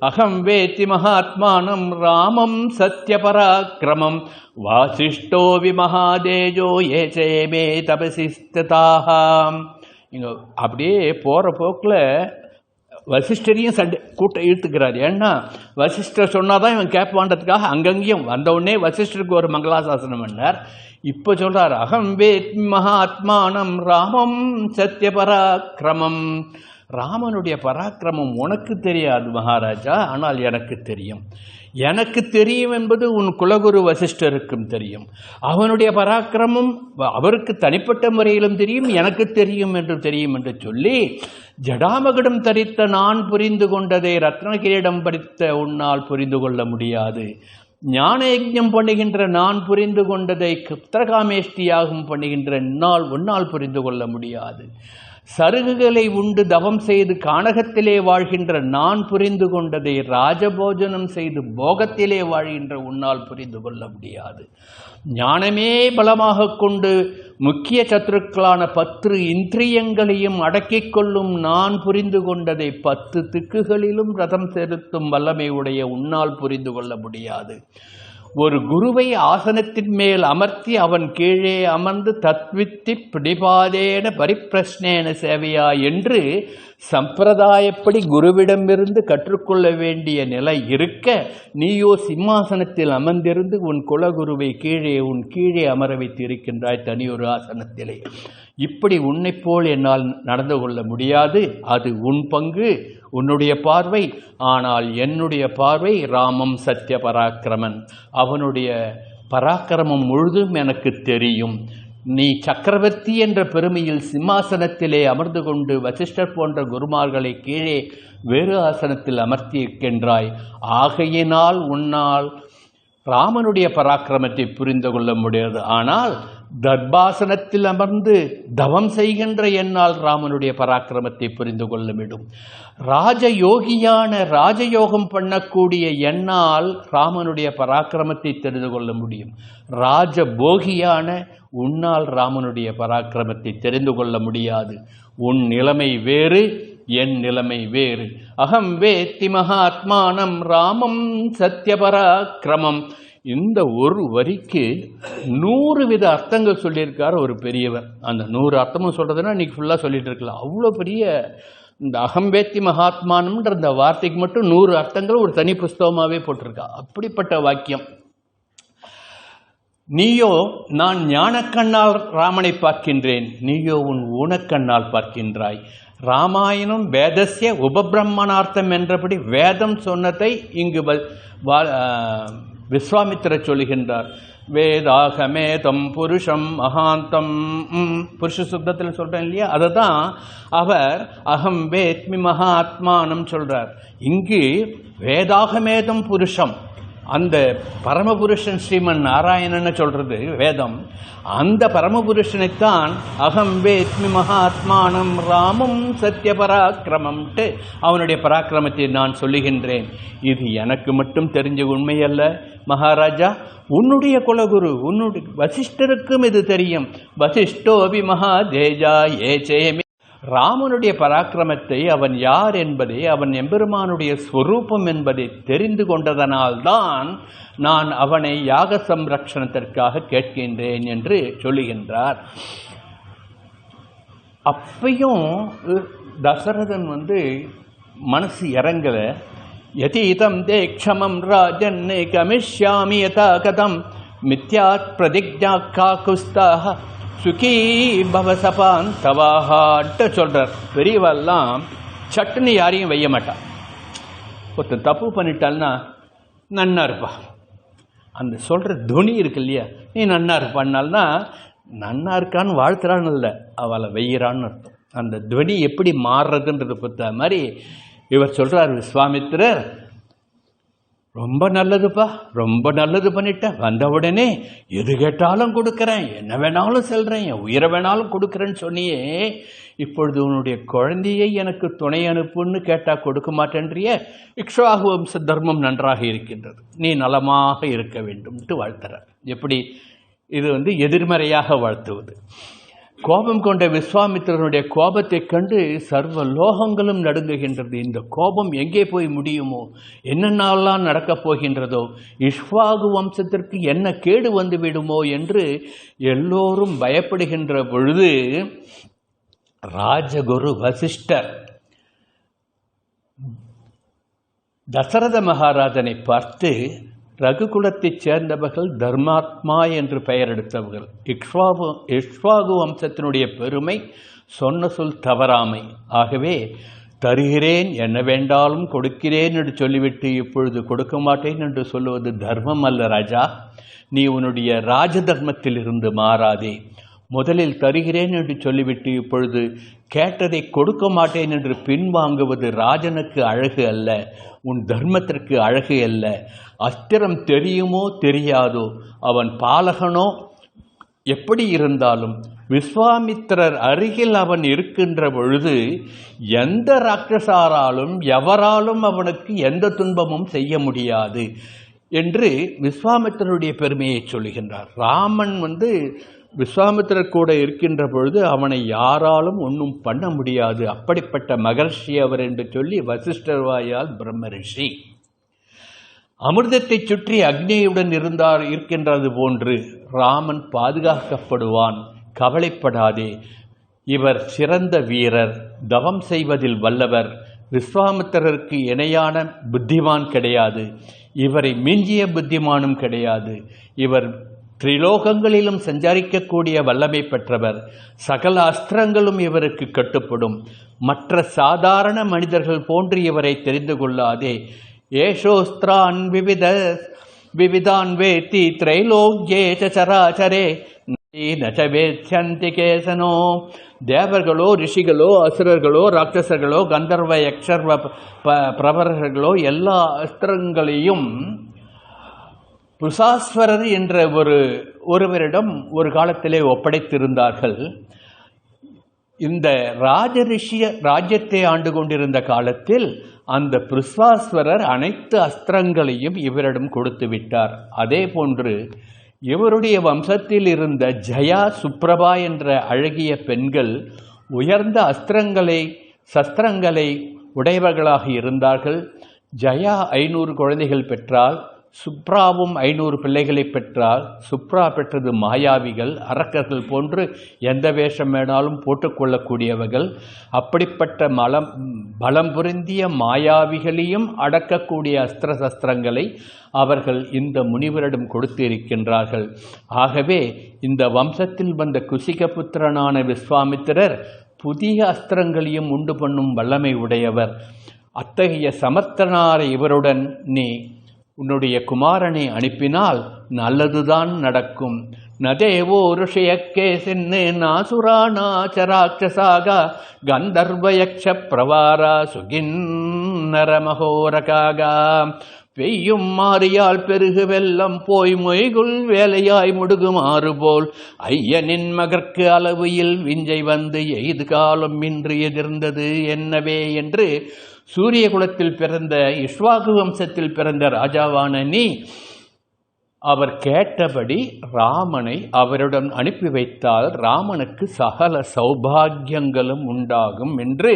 அகம் வேத்தி மகாத்மானம் ராமம் சத்யபராக்கிரமம் வாசிஷ்டோவி மகாதேஜோ ஏச்சேமே தபசிஸ்தாம். இங்கே அப்படியே போகிற போக்கில் வசிஷ்டரையும் கூட்டம் இழுத்துக்கிறார். ஏன்னா வசிஷ்டர் சொன்னாதான் இவன் கேட்பான்றதுக்காக அங்கங்கேயும் வந்தவுடனே வசிஷ்டருக்கு ஒரு மங்களாசாசனம் பண்ணார். இப்போ சொல்கிறார், அகம் வேத் மகாத்மானம் ராமம் சத்ய பராக்கிரமம். ராமனுடைய பராக்கிரமம் உனக்கு தெரியாது மகாராஜா, ஆனால் எனக்கு தெரியும். எனக்கு தெரியும் என்பது உன் குலகுரு வசிஷ்டருக்கும் தெரியும். அவனுடைய பராக்கிரமம் அவருக்கு தனிப்பட்ட முறையிலும் தெரியும், எனக்கு தெரியும் என்று சொல்லி, ஜடாமகுடம் தரித்த நான் புரிந்து கொண்டதை ரத்னகிரீடம் பறித்த உன்னால் புரிந்து கொள்ள முடியாது. ஞான யஜ்ஞம் பண்ணுகின்ற நான் புரிந்து கொண்டதை புத்திரகாமேஷ்டியாகும் பண்ணுகின்ற உன்னால் புரிந்து கொள்ள முடியாது. சருகுகளை உண்டு தவம் செய்து கானகத்திலே வாழ்கின்ற நான் புரிந்து கொண்டதை ராஜபோஜனம் செய்து போகத்திலே வாழ்கின்ற உன்னால் புரிந்து கொள்ள முடியாது. ஞானமே பலமாக கொண்டு முக்கிய சத்துருக்களான 10 இந்திரியங்களையும் அடக்கிக் கொள்ளும் நான் புரிந்து கொண்டதை 10 திக்குகளிலும் ரதம் செலுத்தும் வல்லமை உடைய உன்னால் புரிந்து கொள்ள முடியாது. ஒரு குருவை ஆசனத்தின் மேல் அமர்த்தி அவன் கீழே அமர்ந்து தத்வித்தி பிடிபாதேன பரிப்பிரஷ்னேன சேவையா என்று சம்பிரதாயப்படி குருவிடமிருந்து கற்றுக்கொள்ள வேண்டிய நிலை இருக்க, நீயோ சிம்மாசனத்தில் அமர்ந்திருந்து உன் குலகுருவை உன் கீழே அமர வைத்து இருக்கின்றாய் தனியொரு ஆசனத்திலே. இப்படி உன்னை போல் என்னால் நடந்து கொள்ள முடியாது. அது உன் பங்கு, உன்னுடைய பார்வை. ஆனால் என்னுடைய பார்வை ராமம் சத்ய பராக்கிரமன். அவனுடைய பராக்கிரமம் முழுதும் எனக்கு தெரியும். நீ சக்கரவர்த்தி என்ற பெருமையில் சிம்மாசனத்திலே அமர்ந்து கொண்டு வசிஷ்டர் போன்ற குருமார்களை கீழே வேறு ஆசனத்தில் அமர்த்தி இருக்கின்றாய். ஆகையினால் உன்னால் ராமனுடைய பராக்கிரமத்தை புரிந்து கொள்ள முடியாது. ஆனால் தர்பாசனத்தில் அமர்ந்து தவம் செய்கின்ற என்னால் ராமனுடைய பராக்கிரமத்தை புரிந்து கொள்ள வேண்டும். ராஜயோகியான ராஜயோகம் பண்ணக்கூடிய என்னால் ராமனுடைய பராக்கிரமத்தை தெரிந்து கொள்ள முடியும். ராஜபோகியான உன்னால் ராமனுடைய பராக்கிரமத்தை தெரிந்து கொள்ள முடியாது. உன் நிலைமை வேறு, என் நிலைமை வேறு. அகம் வேத்தி மகாத்மானம் ராமம் சத்யபராக்கிரமம். இந்த ஒரு வரிக்கு 100 வித அர்த்தங்கள் சொல்லியிருக்கார் ஒரு பெரியவர். அந்த 100 அர்த்தமும் சொல்கிறதுனா இன்றைக்கி ஃபுல்லாக சொல்லிட்டு இருக்கலாம். அவ்வளோ பெரிய இந்த அகம்பேத்தி மகாத்மானம்ன்ற இந்த வார்த்தைக்கு மட்டும் 100 அர்த்தங்கள் ஒரு தனி புஸ்தகமாகவே போட்டிருக்கா. அப்படிப்பட்ட வாக்கியம். நீயோ நான் ஞானக்கண்ணால் ராமனை பார்க்கின்றேன், நீயோ உன் ஊனக்கண்ணால் பார்க்கின்றாய். ராமாயணம் வேதஸ்ய உபபிரம்மணார்த்தம் என்றபடி வேதம் சொன்னதை இங்கு விஸ்வாமித்திரர் சொல்லுகின்றார். வேதாகமேதம் புருஷம் மகாந்தம், புருஷ சுத்தத்தில் சொல்கிறேன் இல்லையா, அதை தான் அவர் அகம் வேத்மி மகாத்மானம் சொல்கிறார். இங்கு வேதாகமேதம் புருஷம், அந்த பரமபுருஷன் ஸ்ரீமன் நாராயணன்னு சொல்கிறது வேதம். அந்த பரமபுருஷனைத்தான் அகம் வேத்மி மகாத்மானம் ராமம் சத்ய பராக்கிரமம்ட்டு அவனுடைய பராக்கிரமத்தை நான் சொல்லுகின்றேன். இது எனக்கு மட்டும் தெரிஞ்ச உண்மை அல்ல மகாராஜா, உன்னுடைய குலகுரு உன்னுடைய வசிஷ்டருக்கும் இது தெரியும். வசிஷ்டோபி மகாதேஜா ஏச்சேமி ராமனுடைய பராக்கிரமத்தை, அவன் யார் என்பதை, அவன் எம்பெருமானுடைய ஸ்வரூபம் என்பதை தெரிந்து கொண்டதனால்தான் நான் அவனை யாக சம்ரக்ஷணத்திற்காக கேட்கின்றேன் என்று சொல்லுகின்றார். அப்பையும் தசரதன் மனசு இறங்கல. யதீதம் தே க்ஷமம் ராஜன் கமிஷ்யாமி யதா கதம் மித்யாத் பிரதிஜ்ஞா காகுஸ்தாக சுகீ பவசபான் தவாஹாட்ட சொல்கிறார். பெரியவெல்லாம் சட்டுன்னு யாரையும் வைய மாட்டான். ஒருத்தன் தப்பு பண்ணிட்டால்னா நன்னா இருப்பா, அந்த சொல்கிற துணி இருக்கு இல்லையா, நீ நன்னா இருப்பான்னால்னா நன்னா இருக்கான்னு வாழ்த்துறான்னு இல்லை, அவளை வெய்யிறான்னு அர்த்தம். அந்த துவனி எப்படி மாறுறதுன்றது பொறுத்த மாதிரி இவர் சொல்கிறார், விஸ்வாமித்திரர் ரொம்ப நல்லதுப்பா, ரொம்ப நல்லது பண்ணிட்டேன், வந்த உடனே எது கேட்டாலும் கொடுக்குறேன், என்ன வேணாலும் செல்கிறேன், என் உயிரை வேணாலும் கொடுக்குறேன்னு சொன்னியே, இப்பொழுது உன்னுடைய குழந்தையை எனக்கு துணை அனுப்புன்னு கேட்டால் கொடுக்க மாட்டேன்றிய. இக்ஷ்வாகு வம்ச தர்மம் நன்றாக இருக்கின்றது, நீ நலமாக இருக்க வேண்டும்ட்டு வாழ்த்துறார். எப்படி இது எதிர்மறையாக வாழ்த்துவது. கோபம் கொண்ட விஸ்வாமித்திரனுடைய கோபத்தை கண்டு சர்வ லோகங்களும் நடுங்குகின்றது. இந்த கோபம் எங்கே போய் முடியுமோ, என்னென்னலாம் நடக்கப் போகின்றதோ, இக்ஷ்வாகு வம்சத்திற்கு என்ன கேடு வந்து விடுமோ என்று எல்லோரும் பயப்படுகின்ற பொழுது ராஜகுரு வசிஷ்டர் தசரத மகாராஜனை பார்த்து, ரகுகுலத்தைச் சேர்ந்தவர்கள் தர்மாத்மா என்று பெயர் எடுத்தவர்கள், இக்ஷ்வாகு வம்சத்தினுடைய பெருமை சொன்ன சொல் தவறாமை, ஆகவே தருகிறேன், என்ன வேண்டாலும் கொடுக்கிறேன் என்று சொல்லிவிட்டு இப்பொழுது கொடுக்க மாட்டேன் என்று சொல்லுவது தர்மம் அல்ல ராஜா. நீ உன்னுடைய ராஜ தர்மத்தில் இருந்து மாறாதே. முதலில் தருகிறேன் என்று சொல்லிவிட்டு இப்பொழுது கேட்டதை கொடுக்க மாட்டேன் என்று பின்வாங்குவது ராஜனுக்கு அழகு அல்ல, உன் தர்மத்திற்கு அழகு அல்ல. அஸ்திரம் தெரியுமோ தெரியாதோ, அவன் பாலகனோ எப்படி இருந்தாலும் விஸ்வாமித்திரர் அருகில் அவன் இருக்கின்ற பொழுது எந்த ராட்சசாராலும் எவராலும் அவனுக்கு எந்த துன்பமும் செய்ய முடியாது என்று விஸ்வாமித்திரருடைய பெருமையை சொல்லுகின்றார். ராமன் விஸ்வாமித்திரர் கூட இருக்கின்ற பொழுது அவனை யாராலும் ஒன்றும் பண்ண முடியாது, அப்படிப்பட்ட மகர்ஷி அவர் என்று சொல்லி வசிஷ்டர் வாயால் பிரம்ம ரிஷி. அமிர்தத்தை சுற்றி அக்னியுடன் இருக்கின்றது போன்று ராமன் பாதுகாக்கப்படுவான், கவலைப்படாதே. இவர் சிறந்த வீரர், தவம் செய்வதில் வல்லவர், விஸ்வாமித்திரருக்கு இணையான புத்திமான் கிடையாது, இவரை மிஞ்சிய புத்திமானும் கிடையாது. இவர் திரிலோகங்களிலும் சஞ்சரிக்கக்கூடிய வல்லமை பெற்றவர், சகல அஸ்திரங்களும் இவருக்கு கட்டுப்படும். மற்ற சாதாரண மனிதர்கள் போன்று இவரை தெரிந்து கொள்ளாதே. ஏஷோஸ்திரான் விவிதான் வேத்தி திரைலோக்யே சராச்சரே நச்சவேத்யந்தி கேசனோ. தேவர்களோ ரிஷிகளோ அசுரர்களோ ராட்சசர்களோ கந்தர்வ யக்ஷர்வ பிரபரர்களோ எல்லா அஸ்திரங்களையும் புருஷாஸ்வரர் என்ற ஒருவரிடம் ஒரு காலத்திலே ஒப்படைத்திருந்தார்கள். இந்த ராஜ்யத்தை ஆண்டு கொண்டிருந்த காலத்தில் அந்த புருஷாஸ்வரர் அனைத்து அஸ்திரங்களையும் இவரிடம் கொடுத்து விட்டார். அதே போன்று இவருடைய வம்சத்தில் இருந்த ஜயா சுப்ரபா என்ற அழகிய பெண்கள் உயர்ந்த சஸ்திரங்களை உடையவர்களாக இருந்தார்கள். ஜயா 500 குழந்தைகள் பெற்றால், சுப்ராவும் 500 பிள்ளைகளை பெற்றால். சுப்ரா பெற்றது மாயாவிகள், அரக்கர்கள் போன்று எந்த வேஷம் வேணாலும் போட்டுக்கொள்ளக்கூடியவர்கள். அப்படிப்பட்ட பலம் பொருந்திய மாயாவிகளையும் அடக்கக்கூடிய அஸ்திர சஸ்திரங்களை அவர்கள் இந்த முனிவரிடம் கொடுத்து இருக்கின்றார்கள். ஆகவே இந்த வம்சத்தில் வந்த குசிகபுத்திரனான விஸ்வாமித்திரர் புதிய அஸ்திரங்களையும் உண்டு பண்ணும் வல்லமை உடையவர். அத்தகைய சமர்த்தனார இவருடன் நீ உன்னுடைய குமாரனை அனுப்பினால் நல்லதுதான் நடக்கும். நதேவோ ருஷயக்கே சென்னு நாசுரா நாச்சராட்சசாக கந்தர்வயக்ஷ பிரவாரா சுகின்னர மகோரகாக. பெய்யும் மாறியால் பெருகு வெள்ளம் போய் மொய்குள் வேலையாய் முடுகுமாறு போல் ஐயனின் மகற்கு அளவையில் விஞ்சை வந்து எய்து காலம் இன்று எதிர்ந்தது என்னவே என்று சூரிய குலத்தில் பிறந்த இக்ஷ்வாகு வம்சத்தில் பிறந்த ராஜாவான நீ அவர் கேட்டபடி ராமனை அவருடன் அனுப்பி வைத்தால் ராமனுக்கு சகல சௌபாகியங்களும் உண்டாகும் என்று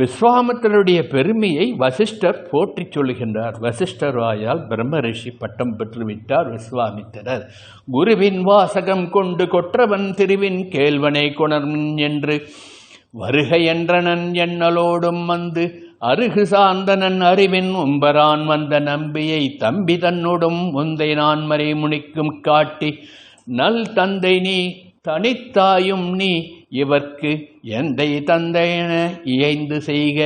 விஸ்வாமித்திரருடைய பெருமையை வசிஷ்டர் போற்றி சொல்கின்றார். வசிஷ்டர் வாயால் பிரம்ம ரிஷி பட்டம் பெற்றுவிட்டார் விஸ்வாமித்திரர். குருவின் வாசகம் கொண்டு கொற்றவன் திருவின் கேள்வனை கொணர்ன் என்று வருக என்றனன் எண்ணலோடும் வந்து அருகு சார்ந்தனன் அறிவின் உம்பரான் வந்த நம்பியை தம்பி தன்னோடும் முந்தை நான் மறை முனிக்கும் காட்டி நல் தந்தை நீ தனித்தாயும் நீ இவர்க்கு எந்தை தந்தையென இயைந்து செய்க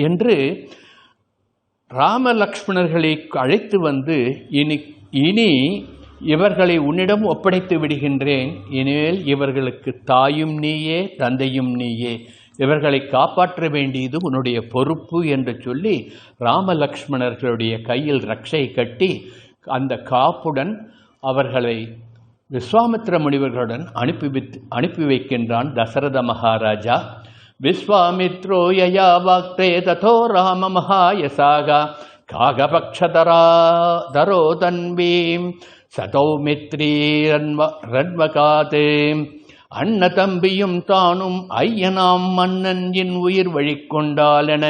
என்று ராமலக்ஷ்மணர்களை அழைத்து வந்து இனி இவர்களை உன்னிடம் ஒப்படைத்து விடுகின்றேன். இனிமேல் இவர்களுக்கு தாயும் நீயே தந்தையும் நீயே, இவர்களை காப்பாற்ற வேண்டியது உன்னுடைய பொறுப்பு என்று சொல்லி ராமலக்ஷ்மணர்களுடைய கையில் ரக்ஷை கட்டி அந்த காப்புடன் அவர்களை விஸ்வாமித்திர முனிவர்களுடன் அனுப்பி வைக்கின்றான் தசரத மகாராஜா. விஸ்வாமித்ரோ யயா வாக்தே ததோ ராம மகாயசாகா காகபக்ஷதரோ தன்வீம் சதௌமித்ரீ ரன்வகாதே அண்ண தம்பியும் தானும் ஐயனாம் மன்னன் என் உயிர் வழி கொண்டால் என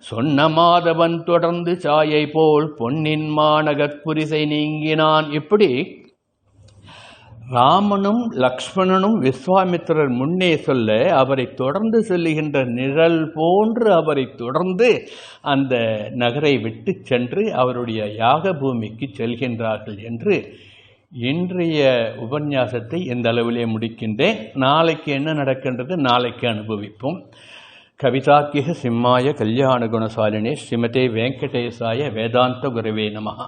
சொன்ன மாதவன் தொடர்ந்து சாயை போல் பொன்னின் மாநகர்புரிசை நீங்கினான். இப்படி ராமனும் லக்ஷ்மணனும் விஸ்வாமித்திரர் முன்னே சொல்ல அவரை தொடர்ந்து செல்லுகின்ற நிழல் போன்று அவரை தொடர்ந்து அந்த நகரை விட்டு சென்று அவருடைய யாக பூமிக்கு செல்கின்றார்கள் என்று இன்றைய உபன்யாசத்தை இந்த அளவிலே முடிக்கின்றேன். நாளைக்கு என்ன நடக்கின்றது நாளைக்கு அனுபவிப்போம். கவிதாக்கிய சிம்மாய கல்யாண குணசாலினே ஸ்ரீமதே வெங்கடேசாய வேதாந்த குரவே நமஹ.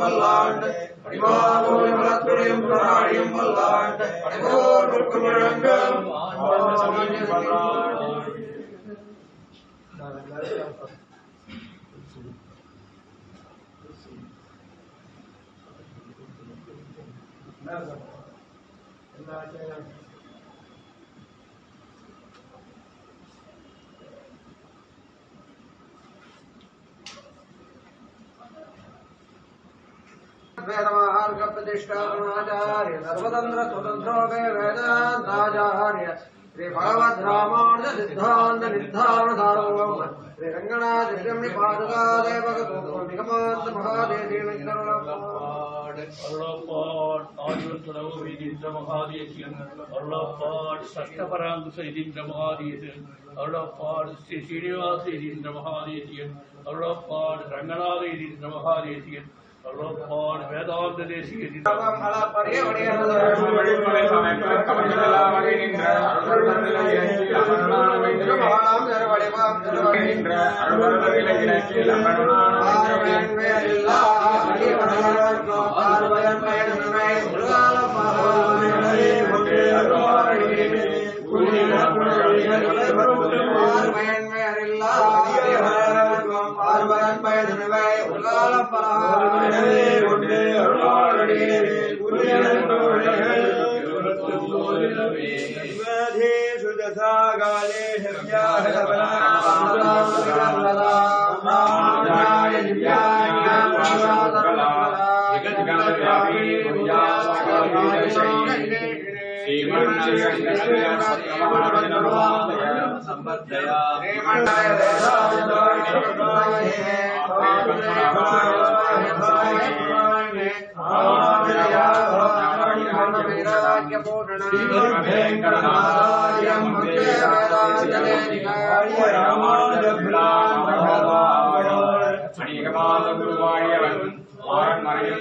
பல்லாண்டு அடிமாவோடு மலத்துறையும் புராணியும் பல்லாண்டு அடிமோர் முழங்கம் वेदमार्ग प्रतिष्ठापनाचार्य सर्वतंत्र स्वतंत्रो वेदांताचार्य श्री भगवद रामानुज सिद्धांत निर्धारण सार्वभौम श्री रंगनाथ दिव्यमणि पादुका देवक निगमांत महादेवी அருளப்பாட் ஆதிவத்ரவு இதீந்திர மகாதேசியன் அருளப்பாட் சஷ்டபராங்குச இதீந்திர மகாதேசியன் அருளப்பாட் ஸ்ரீ ஸ்ரீனிவாச இதீந்திர மகாதேசியன் அருளப்பாட் ரங்கநாத இதீந்திர மகாதேசியன் அருளப்பாட் வேதாந்த தேசிய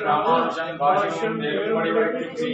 ராமானுஜன் பாஷ்யம் தேவமணிவர்த்தி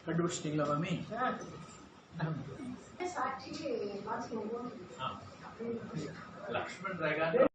கண்டுபிடிச்சிட்டீங்களா மாமி? லக்ஷ்மண் ரேகா